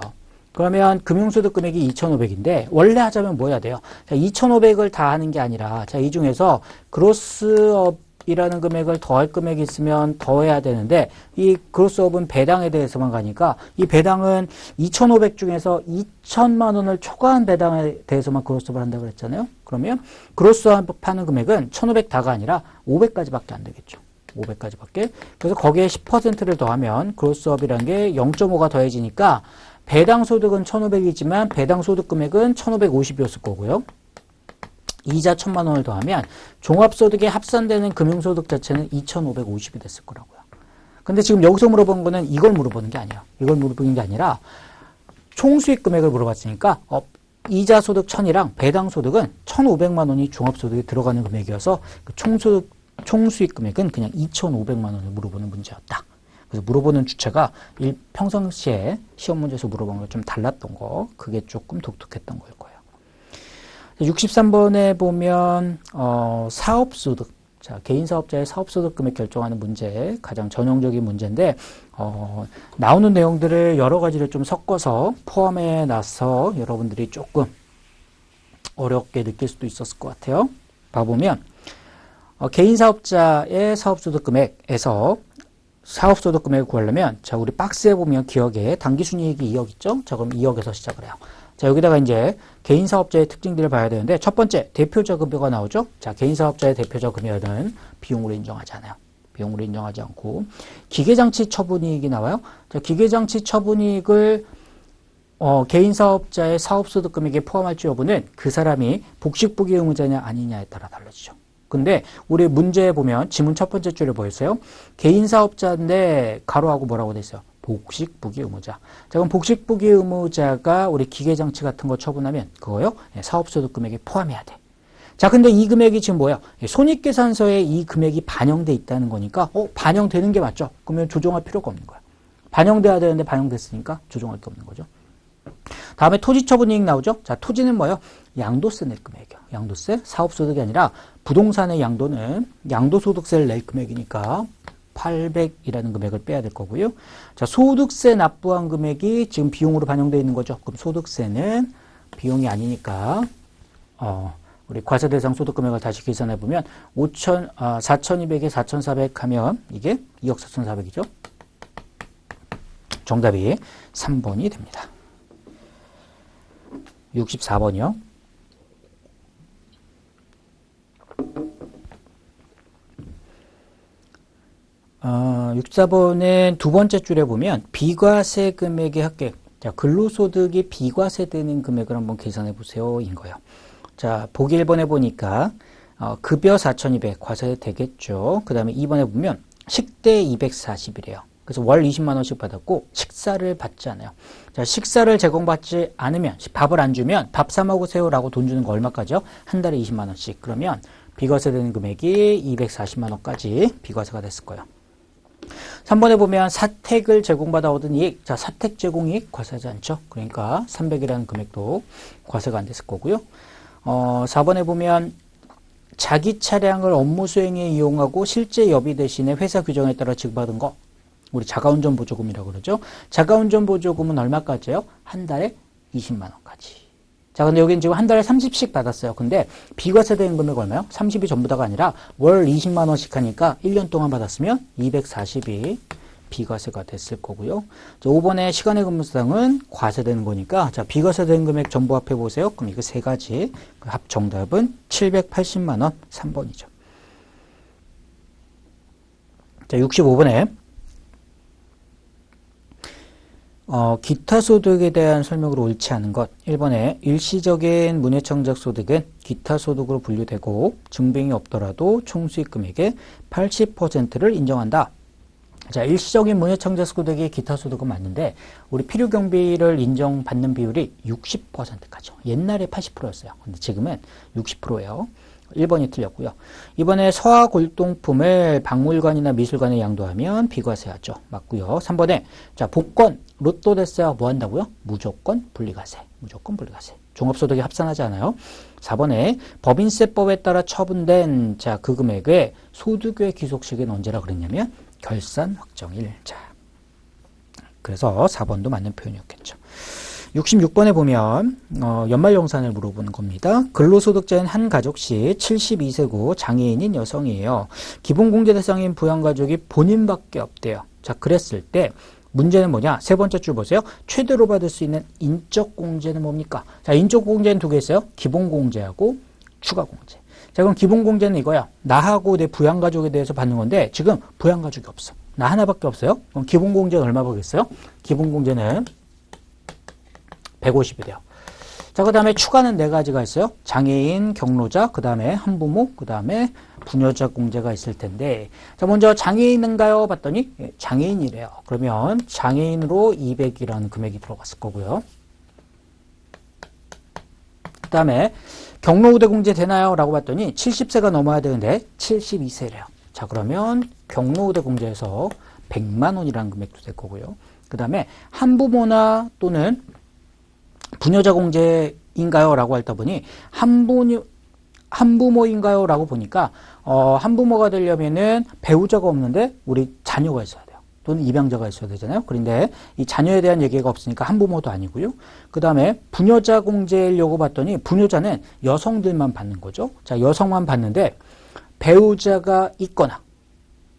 그러면 금융소득 금액이 2,500인데 원래 하자면 뭐 해야 돼요? 자, 2,500을 다 하는 게 아니라 자, 이 중에서 그로스업 그로스업이라는 금액을 더할 금액이 있으면 더해야 되는데 이 그로스업은 배당에 대해서만 가니까 이 배당은 2,500 중에서 2천만 원을 초과한 배당에 대해서만 그로스업을 한다고 그랬잖아요. 그러면 그로스업 하는 금액은 1,500 다가 아니라 500까지밖에 안 되겠죠. 500까지밖에. 그래서 거기에 10%를 더하면 그로스업이라는 게 0.5가 더해지니까 배당 소득은 1,500이지만 배당 소득 금액은 1,550이었을 거고요. 이자 1,000만 원을 더하면 종합소득에 합산되는 금융소득 자체는 2,550이 됐을 거라고요. 근데 지금 여기서 물어본 거는 이걸 물어보는 게 아니야. 이걸 물어보는 게 아니라 총수익 금액을 물어봤으니까 이자 소득 1,000이랑 배당 소득은 1,500만 원이 종합소득에 들어가는 금액이어서 그 총수익 금액은 그냥 2,500만 원을 물어보는 문제였다. 그래서 물어보는 주체가 평상시에 시험 문제에서 물어본 거 좀 달랐던 거, 그게 조금 독특했던 걸 거예요. 63번에 보면 사업소득, 자 개인 사업자의 사업소득 금액 결정하는 문제, 가장 전형적인 문제인데 나오는 내용들을 여러 가지를 좀 섞어서 포함해 놔서 여러분들이 조금 어렵게 느낄 수도 있었을 것 같아요. 봐보면 개인 사업자의 사업소득 금액에서 사업소득 금액을 구하려면 자 우리 박스에 보면 기억에 당기순이익이 2억 있죠? 자 그럼 2억에서 시작을 해요. 자 여기다가 이제 개인 사업자의 특징들을 봐야 되는데 첫 번째 대표자 급여가 나오죠. 자 개인 사업자의 대표자 급여는 비용으로 인정하지 않아요. 비용으로 인정하지 않고 기계장치 처분이익이 나와요. 자 기계장치 처분이익을 개인 사업자의 사업소득 금액에 포함할지 여부는 그 사람이 복식부기 의무자냐 아니냐에 따라 달라지죠. 근데 우리 문제에 보면 지문 첫 번째 줄에 보였어요. 개인 사업자인데 가로하고 뭐라고 돼 있어요? 복식부기 의무자. 자, 그럼 복식부기 의무자가 우리 기계장치 같은 거 처분하면 그거요? 사업소득 금액에 포함해야 돼. 자, 근데 이 금액이 지금 뭐야? 손익계산서에 이 금액이 반영돼 있다는 거니까 반영되는 게 맞죠? 그러면 조정할 필요가 없는 거야. 반영돼야 되는데 반영됐으니까 조정할 게 없는 거죠. 다음에 토지처분이익 나오죠? 자, 토지는 뭐예요? 양도세 낼 금액이요. 양도세, 사업소득이 아니라 부동산의 양도는 양도소득세를 낼 금액이니까 800이라는 금액을 빼야 될 거고요. 자, 소득세 납부한 금액이 지금 비용으로 반영되어 있는 거죠. 그럼 소득세는 비용이 아니니까 우리 과세대상 소득 금액을 다시 계산해 보면 4,200에 4,400 하면 이게 2억 4,400이죠. 정답이 3번이 됩니다. 64번이요. 64번은 두 번째 줄에 보면 비과세 금액의 합계. 자, 근로소득이 비과세되는 금액을 한번 계산해 보세요. 인 거예요. 자, 보기 1번에 보니까 급여 4,200 과세 되겠죠. 그 다음에 2번에 보면 식대 240이래요. 그래서 월 20만 원씩 받았고 식사를 받지 않아요. 자, 식사를 제공받지 않으면 밥을 안 주면 밥 사 먹으세요라고 돈 주는 거 얼마까지요? 한 달에 20만 원씩. 그러면 비과세되는 금액이 240만 원까지 비과세가 됐을 거예요. 3번에 보면 사택을 제공받아 얻은 이익. 자, 사택 제공이익 과세하지 않죠. 그러니까 300이라는 금액도 과세가 안 됐을 거고요. 4번에 보면 자기 차량을 업무 수행에 이용하고 실제 여비 대신에 회사 규정에 따라 지급받은 거. 우리 자가운전 보조금이라고 그러죠. 자가운전 보조금은 얼마까지예요? 한 달에 20만 원까지. 자, 근데 여기는 지금 한 달에 30씩 받았어요. 근데 비과세된 금액 얼마요? 30이 전부 다가 아니라 월 20만 원씩 하니까 1년 동안 받았으면 240이 비과세가 됐을 거고요. 자, 5번에 시간의 근무수당은 과세되는 거니까 자, 비과세된 금액 전부 합해 보세요. 그럼 이거 세 가지 합 정답은 780만 원 3번이죠. 자, 65번에 기타 소득에 대한 설명으로 옳지 않은 것. 1번에 일시적인 문예창작 소득은 기타 소득으로 분류되고 증빙이 없더라도 총수익 금액의 80%를 인정한다. 자, 일시적인 문예창작 소득이 기타 소득은 맞는데 우리 필요경비를 인정받는 비율이 60%까지요. 옛날에 80%였어요. 근데 지금은 60%예요. 1번이 틀렸고요. 이번에 서화골동품을 박물관이나 미술관에 양도하면 비과세하죠. 맞고요. 3번에 자, 복권, 로또 됐어요. 뭐 한다고요? 무조건 분리과세. 무조건 분리과세. 종합소득에 합산하지 않아요. 4번에 법인세법에 따라 처분된 자, 그 금액의 소득의 귀속시기는 언제라 그랬냐면 결산 확정일. 자, 그래서 4번도 맞는 표현이었겠죠. 66번에 보면 연말정산을 물어보는 겁니다. 근로소득자인 한 가족씩 72세고 장애인인 여성이에요. 기본공제 대상인 부양가족이 본인밖에 없대요. 자, 그랬을 때 문제는 뭐냐? 세 번째 줄 보세요. 최대로 받을 수 있는 인적공제는 뭡니까? 자, 인적공제는 두 개 있어요. 기본공제하고 추가공제. 자, 그럼 기본공제는 이거야. 나하고 내 부양가족에 대해서 받는 건데 지금 부양가족이 없어. 나 하나밖에 없어요. 그럼 기본공제는 얼마 받겠어요? 기본공제는 150이 돼요. 자, 그 다음에 추가는 네 가지가 있어요. 장애인, 경로자, 그 다음에 한부모, 그 다음에 부녀자 공제가 있을 텐데, 자, 먼저 장애인인가요? 봤더니 장애인이래요. 그러면 장애인으로 200이라는 금액이 들어갔을 거고요. 그 다음에 경로우대 공제 되나요? 라고 봤더니 70세가 넘어야 되는데 72세래요. 자, 그러면 경로우대 공제에서 100만 원이라는 금액도 될 거고요. 그 다음에 한부모나 또는 부녀자 공제인가요? 라고 했다 보니 한부모인가요? 라고 보니까 한부모가 되려면은 배우자가 없는데 우리 자녀가 있어야 돼요. 또는 입양자가 있어야 되잖아요. 그런데 이 자녀에 대한 얘기가 없으니까 한부모도 아니고요. 그 다음에 부녀자 공제려고 봤더니 부녀자는 여성들만 받는 거죠. 자, 여성만 받는데 배우자가 있거나,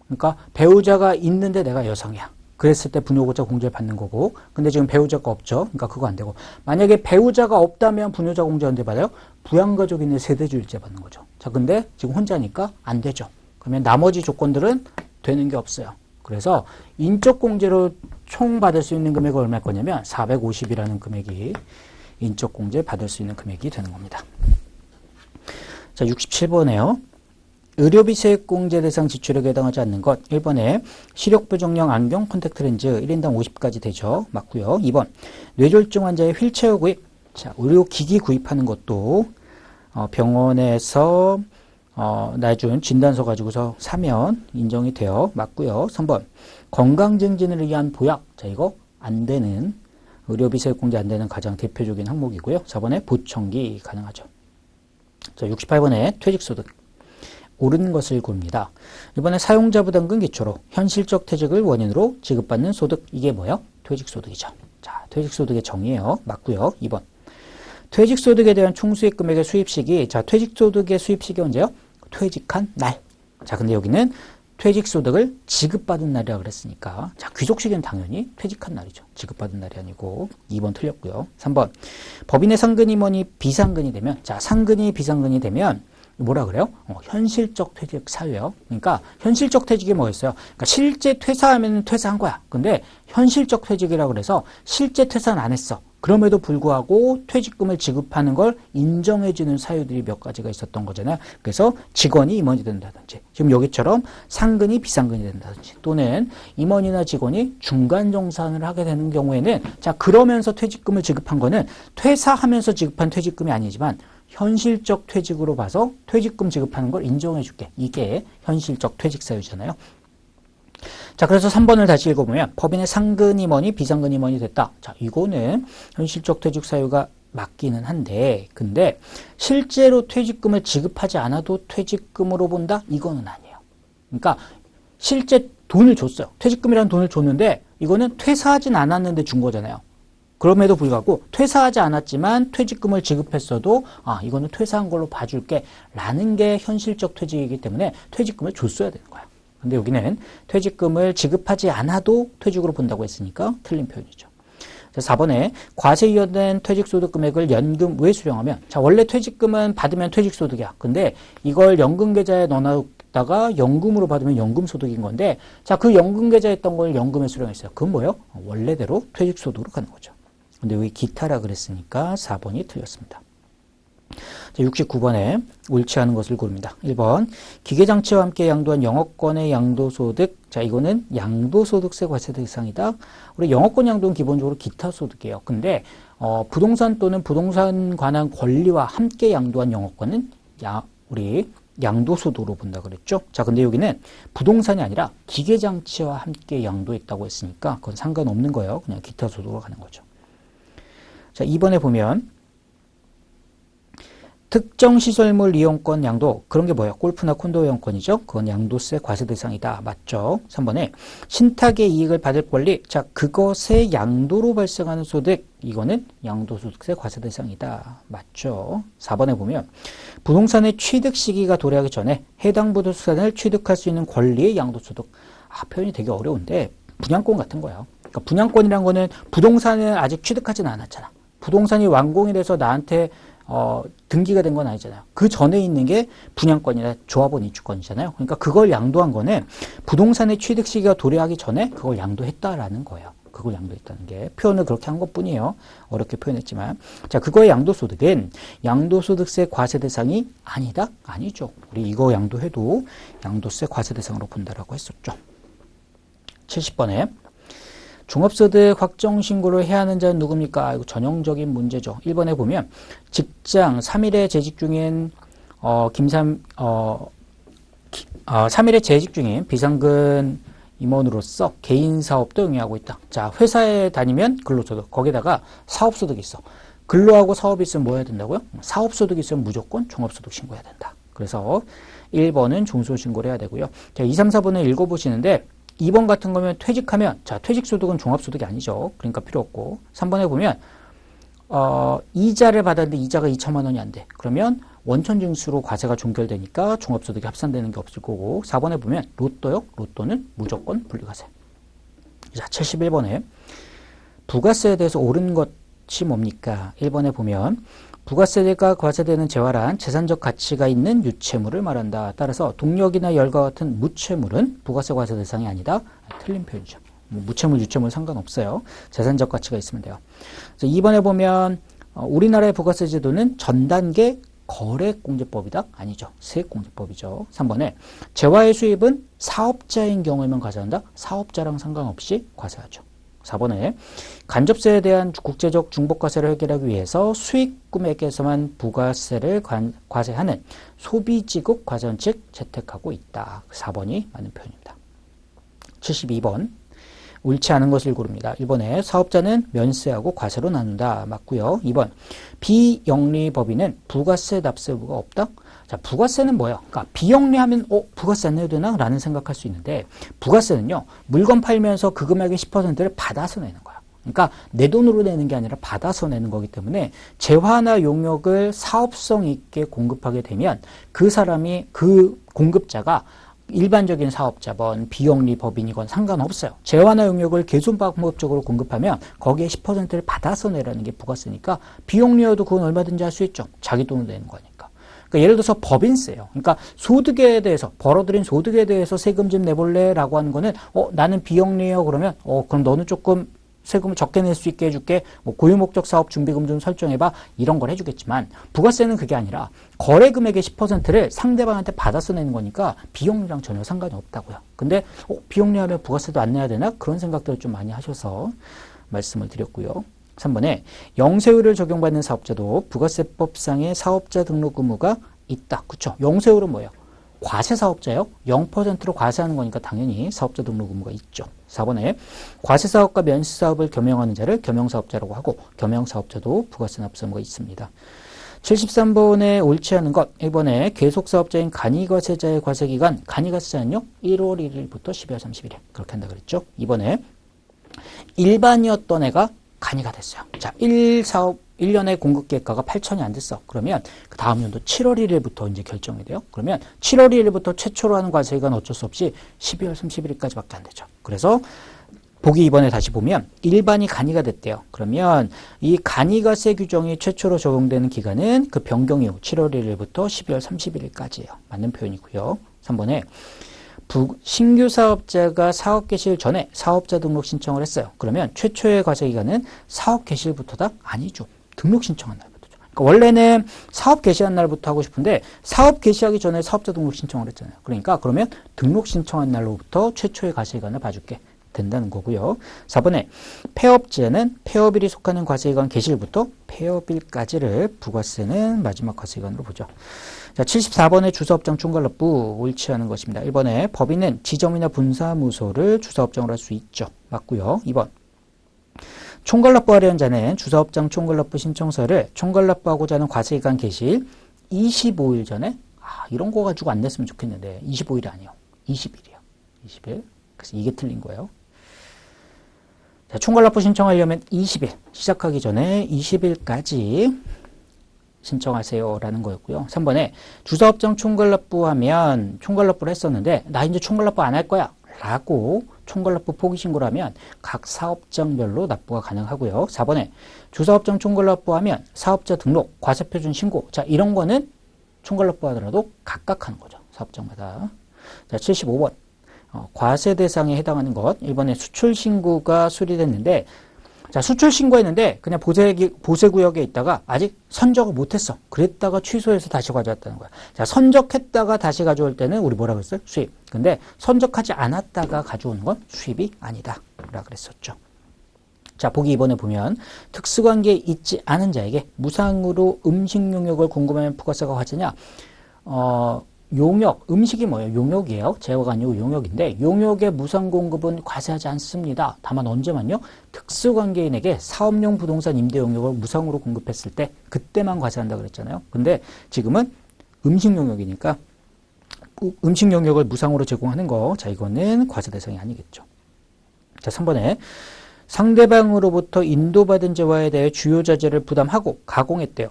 그러니까 배우자가 있는데 내가 여성이야. 그랬을 때 부녀자 공제를 받는 거고, 근데 지금 배우자가 없죠. 그러니까 그거 안 되고, 만약에 배우자가 없다면 부녀자 공제 언제 받아요? 부양가족이 있는 세대주일제 받는 거죠. 자, 근데 지금 혼자니까 안 되죠. 그러면 나머지 조건들은 되는 게 없어요. 그래서 인적공제로 총 받을 수 있는 금액이 얼마일 거냐면 450이라는 금액이 인적공제 받을 수 있는 금액이 되는 겁니다. 자, 67번에요. 의료비 세액공제 대상 지출액에 해당하지 않는 것. 1번에 시력부정령 안경 콘택트 렌즈 1인당 50까지 되죠. 맞고요. 2번 뇌졸중 환자의 휠체어 구입. 자, 의료기기 구입하는 것도 병원에서 나준 진단서 가지고서 사면 인정이 돼요. 맞고요. 3번 건강증진을 위한 보약. 자, 이거 안 되는, 의료비 세액공제 안 되는 가장 대표적인 항목이고요. 4번에 보청기 가능하죠. 자, 68번에 퇴직소득. 옳은 것을 고릅니다. 이번에 사용자 부담금 기초로 현실적 퇴직을 원인으로 지급받는 소득. 이게 뭐예요? 퇴직소득이죠. 자, 퇴직소득의 정의예요. 맞고요. 2번 퇴직소득에 대한 총수익 금액의 수입시기. 자, 퇴직소득의 수입시기 언제요? 퇴직한 날. 자, 근데 여기는 퇴직소득을 지급받은 날이라 그랬으니까, 자, 귀족시기는 당연히 퇴직한 날이죠. 지급받은 날이 아니고. 2번 틀렸고요. 3번 법인의 상근이 뭐니 비상근이 되면, 자, 상근이 비상근이 되면 뭐라 그래요? 현실적 퇴직 사유예요. 그러니까 현실적 퇴직이 뭐였어요? 그러니까 실제 퇴사하면 퇴사한 거야. 근데 현실적 퇴직이라고 그래서 실제 퇴사는 안 했어. 그럼에도 불구하고 퇴직금을 지급하는 걸 인정해주는 사유들이 몇 가지가 있었던 거잖아요. 그래서 직원이 임원이 된다든지, 지금 여기처럼 상근이 비상근이 된다든지, 또는 임원이나 직원이 중간 정산을 하게 되는 경우에는, 자, 그러면서 퇴직금을 지급한 거는 퇴사하면서 지급한 퇴직금이 아니지만 현실적 퇴직으로 봐서 퇴직금 지급하는 걸 인정해 줄게. 이게 현실적 퇴직 사유잖아요. 자, 그래서 3번을 다시 읽어보면 법인의 상근 임원이 비상근 임원이 됐다. 자, 이거는 현실적 퇴직 사유가 맞기는 한데, 근데 실제로 퇴직금을 지급하지 않아도 퇴직금으로 본다? 이거는 아니에요. 그러니까 실제 돈을 줬어요. 퇴직금이라는 돈을 줬는데 이거는 퇴사하진 않았는데 준 거잖아요. 그럼에도 불구하고 퇴사하지 않았지만 퇴직금을 지급했어도, 아, 이거는 퇴사한 걸로 봐줄게 라는 게 현실적 퇴직이기 때문에 퇴직금을 줬어야 되는 거야. 근데 여기는 퇴직금을 지급하지 않아도 퇴직으로 본다고 했으니까 틀린 표현이죠. 자, 4번에 과세 이연된 퇴직소득 금액을 연금 외 수령하면, 자, 원래 퇴직금은 받으면 퇴직소득이야. 근데 이걸 연금계좌에 넣어놨다가 연금으로 받으면 연금소득인 건데, 자, 그 연금계좌에 있던 걸 연금에 수령했어요. 그건 뭐예요? 원래대로 퇴직소득으로 가는 거죠. 근데 여기 기타라 그랬으니까 4번이 틀렸습니다. 자, 69번에 옳지 않은 것을 고릅니다. 1번 기계장치와 함께 양도한 영업권의 양도소득. 자, 이거는 양도소득세 과세 대상이다. 우리 영업권 양도는 기본적으로 기타소득이에요. 근데 부동산 또는 부동산 관한 권리와 함께 양도한 영업권은 우리 양도소득으로 본다 그랬죠. 자, 근데 여기는 부동산이 아니라 기계장치와 함께 양도했다고 했으니까 그건 상관없는 거예요. 그냥 기타소득으로 가는 거죠. 자, 2번에 보면 특정 시설물 이용권 양도, 그런 게 뭐예요? 골프나 콘도 이용권이죠. 그건 양도세 과세 대상이다. 맞죠? 3번에 신탁의 이익을 받을 권리, 자, 그것의 양도로 발생하는 소득, 이거는 양도소득세 과세 대상이다. 맞죠? 4번에 보면 부동산의 취득 시기가 도래하기 전에 해당 부동산을 취득할 수 있는 권리의 양도소득. 표현이 되게 어려운데 분양권 같은 거예요. 그러니까 분양권이란 거는 부동산을 아직 취득하지는 않았잖아. 부동산이 완공이 돼서 나한테 등기가 된 건 아니잖아요. 그 전에 있는 게 분양권이나 조합원 이주권이잖아요. 그러니까 그걸 양도한 거는 부동산의 취득 시기가 도래하기 전에 그걸 양도했다라는 거예요. 그걸 양도했다는 게 표현을 그렇게 한 것뿐이에요. 어렵게 표현했지만, 자, 그거의 양도소득은 양도소득세 과세 대상이 아니다? 아니죠. 우리 이거 양도해도 양도세 과세 대상으로 본다라고 했었죠. 70번에 종합소득 확정신고를 해야 하는 자는 누굽니까? 이거 전형적인 문제죠. 1번에 보면 직장 3일에 재직 중인 3일에 재직 중인 비상근 임원으로서 개인사업도 영위하고 있다. 자, 회사에 다니면 근로소득, 거기다가 사업소득이 있어. 근로하고 사업이 있으면 뭐 해야 된다고요? 사업소득이 있으면 무조건 종합소득 신고해야 된다. 그래서 1번은 종소신고를 해야 되고요. 자, 2, 3, 4번을 읽어보시는데 2번 같은 거면 퇴직하면, 자, 퇴직소득은 종합소득이 아니죠. 그러니까 필요 없고. 3번에 보면 이자를 받았는데 이자가 2천만 원이 안 돼. 그러면 원천징수로 과세가 종결되니까 종합소득이 합산되는 게 없을 거고. 4번에 보면 로또요. 로또는 무조건 분리과세. 자, 71번에 부가세에 대해서 옳은 것이 뭡니까? 1번에 보면 부가세가 과세되는 재화란 재산적 가치가 있는 유채물을 말한다. 따라서 동력이나 열과 같은 무채물은 부가세 과세 대상이 아니다. 틀린 표현이죠. 무채물, 유채물 상관없어요. 재산적 가치가 있으면 돼요. 그래서 2번에 보면 우리나라의 부가세 제도는 전단계 거래공제법이다? 아니죠. 세액공제법이죠. 3번에 재화의 수입은 사업자인 경우에만 과세한다? 사업자랑 상관없이 과세하죠. 4번에 간접세에 대한 국제적 중복과세를 해결하기 위해서 수익 금액에서만 부가세를 과세하는 소비지급 과세원칙 채택하고 있다. 4번이 맞는 표현입니다. 72번 옳지 않은 것을 고릅니다. 1번에 사업자는 면세하고 과세로 나눈다. 맞고요. 2번 비영리법인은 부가세 납세부가 없다. 자, 부가세는 뭐예요? 그러니까 비영리하면 부가세 안 내도 되나? 라는 생각할 수 있는데 부가세는요. 물건 팔면서 그 금액의 10%를 받아서 내는 거예요. 그러니까 내 돈으로 내는 게 아니라 받아서 내는 거기 때문에 재화나 용역을 사업성 있게 공급하게 되면 그 사람이 그 공급자가 일반적인 사업자건 비영리 법인이건 상관없어요. 재화나 용역을 개손방법적으로 공급하면 거기에 10%를 받아서 내라는 게 부가세니까 비영리여도 그건 얼마든지 할 수 있죠. 자기 돈으로 내는 거니까. 그러니까 예를 들어서 법인세요. 그러니까 소득에 대해서 벌어들인 소득에 대해서 세금 좀 내볼래라고 하는 거는 나는 비영리예요. 그러면 그럼 너는 조금 세금을 적게 낼 수 있게 해줄게. 뭐 고유목적 사업 준비금 좀 설정해봐. 이런 걸 해주겠지만 부가세는 그게 아니라 거래 금액의 10%를 상대방한테 받아서 내는 거니까 비영리랑 전혀 상관이 없다고요. 근데 비영리하면 부가세도 안 내야 되나? 그런 생각들을 좀 많이 하셔서 말씀을 드렸고요. 3번에 영세율을 적용받는 사업자도 부가세법상의 사업자 등록 의무가 있다. 그렇죠? 영세율은 뭐예요? 과세사업자요? 0%로 과세하는 거니까 당연히 사업자 등록 의무가 있죠. 4번에 과세사업과 면세사업을 겸용하는 자를 겸용사업자라고 하고 겸용사업자도 부가세 납세 의무가 있습니다. 73번에 옳지 않은 것 1번에 계속사업자인 간이과세자의 과세기간 간이과세자는요 1월 1일부터 12월 31일 그렇게 한다 그랬죠. 2번에 일반이었던 애가 간이가 됐어요. 자, 1년의 공급계획가가 8천이 안 됐어. 그러면 그 다음 연도 7월 1일부터 이제 결정이 돼요. 그러면 7월 1일부터 최초로 하는 과세기간 어쩔 수 없이 12월 31일까지밖에 안 되죠. 그래서 보기 2번에 다시 보면 일반이 간이가 됐대요. 그러면 이 간이과세 규정이 최초로 적용되는 기간은 그 변경 이후 7월 1일부터 12월 31일까지예요. 맞는 표현이고요. 3번에 신규 사업자가 사업 개시일 전에 사업자 등록 신청을 했어요. 그러면 최초의 과세기간은 사업 개시일부터다? 아니죠. 등록 신청한 날부터죠. 그러니까 원래는 사업 개시한 날부터 하고 싶은데 사업 개시하기 전에 사업자 등록 신청을 했잖아요. 그러니까 그러면 등록 신청한 날로부터 최초의 과세기간을 봐줄게. 된다는 거고요. 4번에 폐업제는 폐업일이 속하는 과세기간 개시일부터 폐업일까지를 부가세는 마지막 과세기간으로 보죠. 자, 74번에 주사업장 총괄납부 옳지 않은 것입니다. 1번에 법인은 지점이나 분사무소를 주사업장으로 할 수 있죠. 맞고요. 2번 총괄납부하려는 자는 주사업장 총괄납부 신청서를 총괄납부하고자 하는 과세기간 개시일 25일 전에 이런 거 가지고 안 냈으면 좋겠는데 25일이 아니에요. 20일이에요. 20일. 그래서 이게 틀린 거예요. 자, 총괄납부 신청하려면 20일 시작하기 전에 20일까지 신청하세요라는 거였고요. 3번에 주사업장 총괄납부하면 총괄납부를 했었는데 나 이제 총괄납부 안 할 거야 라고 총괄납부 포기신고를 하면 각 사업장별로 납부가 가능하고요. 4번에 주사업장 총괄납부하면 사업자 등록, 과세표준 신고 자 이런 거는 총괄납부 하더라도 각각 하는 거죠. 사업장마다. 자 75번 과세 대상에 해당하는 것 1번에 수출신고가 수리됐는데 자, 수출 신고했는데 그냥 보세구역에 있다가 아직 선적을 못했어. 그랬다가 취소해서 다시 가져왔다는 거야. 자, 선적했다가 다시 가져올 때는 우리 뭐라고 했어요? 수입. 근데 선적하지 않았다가 가져오는 건 수입이 아니다. 라고 그랬었죠. 자, 보기 2번에 보면 특수관계에 있지 않은 자에게 무상으로 음식 용역을 공급하면 부가세가 과세냐? 용역, 음식이 뭐예요? 용역이에요. 제어가 아니고 용역인데 용역의 무상 공급은 과세하지 않습니다. 다만 언제만요? 특수관계인에게 사업용 부동산 임대 용역을 무상으로 공급했을 때 그때만 과세한다 그랬잖아요. 근데 지금은 음식 용역이니까 음식 용역을 무상으로 제공하는 거. 자, 이거는 과세 대상이 아니겠죠. 자, 3번에 상대방으로부터 인도받은 재화에 대해 주요 자재를 부담하고 가공했대요.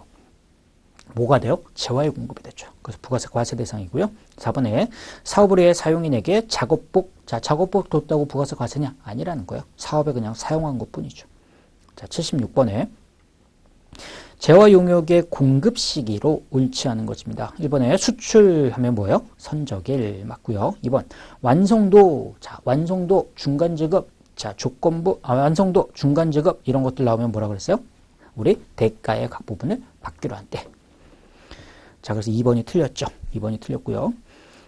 뭐가 돼요? 재화의 공급이 되죠. 그래서 부가세 과세 대상이고요. 4번에 사업을 위해 사용인에게 작업복, 자, 작업복 뒀다고 부가세 과세냐? 아니라는 거예요. 사업에 그냥 사용한 것 뿐이죠. 자, 76번에 재화 용역의 공급 시기로 옳지 않은 것입니다. 1번에 수출하면 뭐예요? 선적일 맞고요. 2번 완성도, 자, 완성도, 중간지급, 자, 조건부, 완성도, 중간지급 이런 것들 나오면 뭐라 그랬어요? 우리 대가의 각 부분을 받기로 한 때. 자, 그래서 2번이 틀렸죠. 2번이 틀렸고요.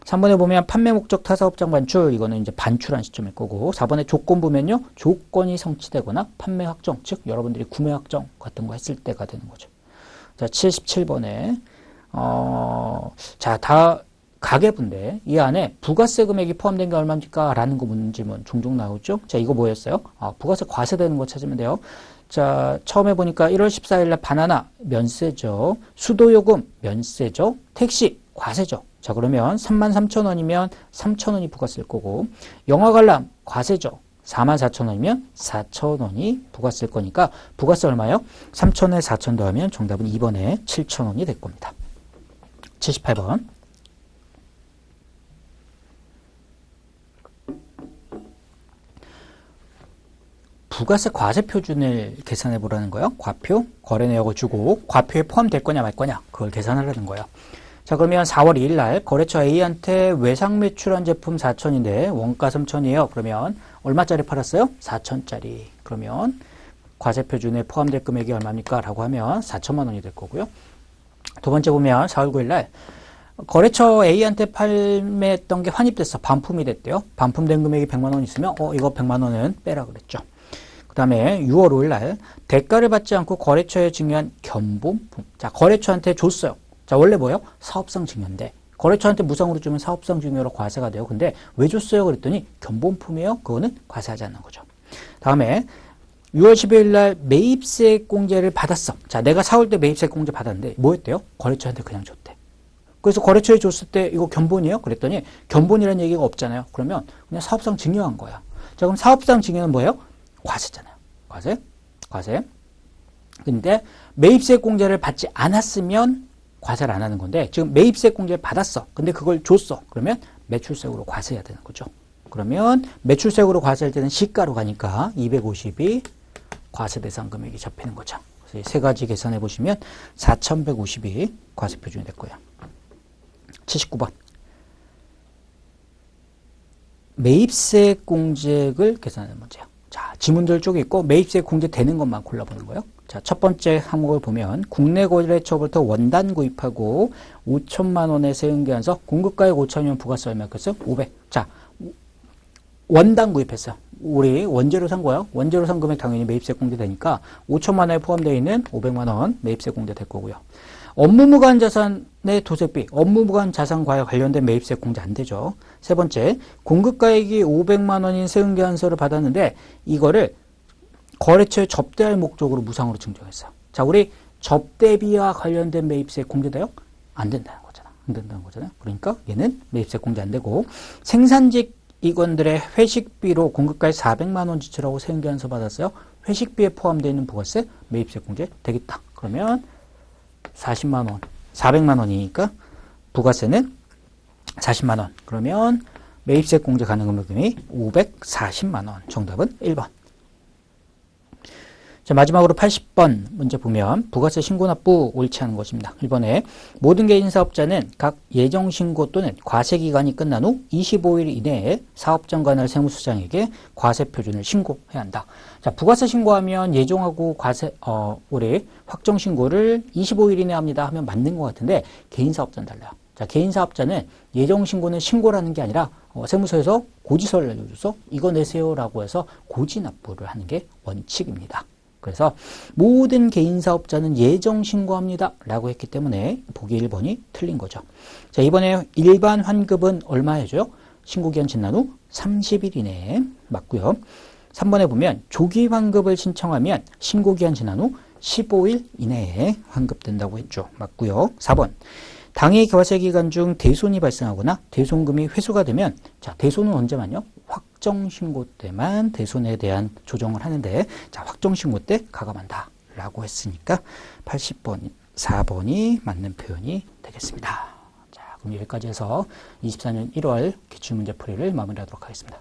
3번에 보면 판매 목적 타사업장 반출, 이거는 이제 반출한 시점일 거고, 4번에 조건 보면요, 조건이 성취되거나 판매 확정, 즉 여러분들이 구매 확정 같은 거 했을 때가 되는 거죠. 자, 77번에 자, 다 가계부인데 이 안에 부가세 금액이 포함된 게 얼마입니까? 라는 거 문제문 종종 나오죠. 자, 이거 뭐였어요? 부가세 과세되는 거 찾으면 돼요. 자, 처음에 보니까 1월 14일 날 바나나 면세죠. 수도요금 면세죠. 택시 과세죠. 자, 그러면 33,000원이면 3,000원이 부가세일 거고, 영화 관람 과세죠. 44,000원이면 4,000원이 부가세일 거니까 부가세 얼마요? 3,000원에 4,000 더하면 정답은 2번에 7,000원이 될 겁니다. 78번. 부가세 과세 표준을 계산해 보라는 거예요. 과표, 거래 내역을 주고 과표에 포함될 거냐 말 거냐 그걸 계산하라는 거예요. 자, 그러면 4월 2일 날 거래처 A한테 외상 매출한 제품 4,000인데 원가 3,000이에요. 그러면 얼마짜리 팔았어요? 4,000짜리. 그러면 과세 표준에 포함될 금액이 얼마입니까? 라고 하면 4천만 원이 될 거고요. 두 번째 보면 4월 9일 날 거래처 A한테 판매했던 게 환입됐어. 반품이 됐대요. 반품된 금액이 100만 원 있으면 이거 100만 원은 빼라 그랬죠. 그 다음에 6월 5일 날 대가를 받지 않고 거래처에 증여한 견본품. 자, 거래처한테 줬어요. 자, 원래 뭐예요? 사업상 증여인데 거래처한테 무상으로 주면 사업상 증여로 과세가 돼요. 근데 왜 줬어요? 그랬더니 견본품이에요. 그거는 과세하지 않는 거죠. 다음에 6월 12일 날 매입세 공제를 받았어. 자, 내가 사올 때 매입세 공제 받았는데 뭐 했대요? 거래처한테 그냥 줬대. 그래서 거래처에 줬을 때 이거 견본이에요? 그랬더니 견본이라는 얘기가 없잖아요. 그러면 그냥 사업상 증여한 거야. 자, 그럼 사업상 증여는 뭐예요? 과세잖아요. 과세. 근데 매입세 공제를 받지 않았으면 과세를 안 하는 건데 지금 매입세 공제를 받았어. 근데 그걸 줬어. 그러면 매출세액으로 과세해야 되는 거죠. 그러면 매출세액으로 과세할 때는 시가로 가니까 250이 과세 대상 금액이 잡히는 거죠. 그래서 세 가지 계산해 보시면 4,150이 과세 표준이 될 거예요. 79번. 매입세 공제액을 계산하는 문제예요. 자, 지문들 쪽에 있고 매입세 공제되는 것만 골라보는 거예요. 자, 첫 번째 항목을 보면 국내 거래처부터 원단 구입하고 5천만 원의 세금계산서 공급가액 5천이면 부가세 얼마였어요? 500. 자, 원단 구입했어요. 우리 원재료 산 거예요. 원재료 산 금액 당연히 매입세 공제되니까 5천만 원에 포함되어 있는 500만 원 매입세 공제될 거고요. 업무무관 자산의 도색비, 업무무관 자산과 관련된 매입세 공제 안 되죠. 세 번째, 공급가액이 500만 원인 세금계산서를 받았는데 이거를 거래처에 접대할 목적으로 무상으로 증정했어요. 자, 우리 접대비와 관련된 매입세 공제돼요? 안 된다는 거잖아. 안 된다는 거잖아. 그러니까 얘는 매입세 공제 안 되고 생산직 직원들의 회식비로 공급가에 400만 원 지출하고 세금계산서 받았어요. 회식비에 포함되어 있는 부가세 매입세 공제 되겠다. 그러면 40만 원, 400만 원이니까 부가세는 40만 원. 그러면 매입세 공제 가능 금액이 540만 원. 정답은 1번. 자, 마지막으로 80번 문제 보면 부가세 신고납부 옳지 않은 것입니다. 1번에 모든 개인 사업자는 각 예정신고 또는 과세기간이 끝난 후 25일 이내에 사업장 관할 세무서장에게 과세 표준을 신고해야 한다. 자, 부가세 신고하면 예정하고 올해 확정 신고를 25일 이내에 합니다 하면 맞는 것 같은데 개인 사업자는 달라요. 자, 개인 사업자는 예정 신고는 신고라는 게 아니라 세무서에서 고지서를 내려줘서 이거 내세요라고 해서 고지 납부를 하는 게 원칙입니다. 그래서 모든 개인 사업자는 예정 신고합니다 라고 했기 때문에 보기 1번이 틀린 거죠. 자, 이번에 일반 환급은 얼마 해줘요? 신고기한 지난 후 30일 이내에 맞고요. 3번에 보면 조기 환급을 신청하면 신고기한 지난 후 15일 이내에 환급된다고 했죠. 맞고요. 4번 당해 과세 기간 중 대손이 발생하거나 대손금이 회수가 되면 자, 대손은 언제만요? 확정 신고 때만 대손에 대한 조정을 하는데 자, 확정 신고 때 가감한다 라고 했으니까 80번, 4번이 맞는 표현이 되겠습니다. 자, 그럼 여기까지 해서 24년 1월 기출문제풀이를 마무리하도록 하겠습니다.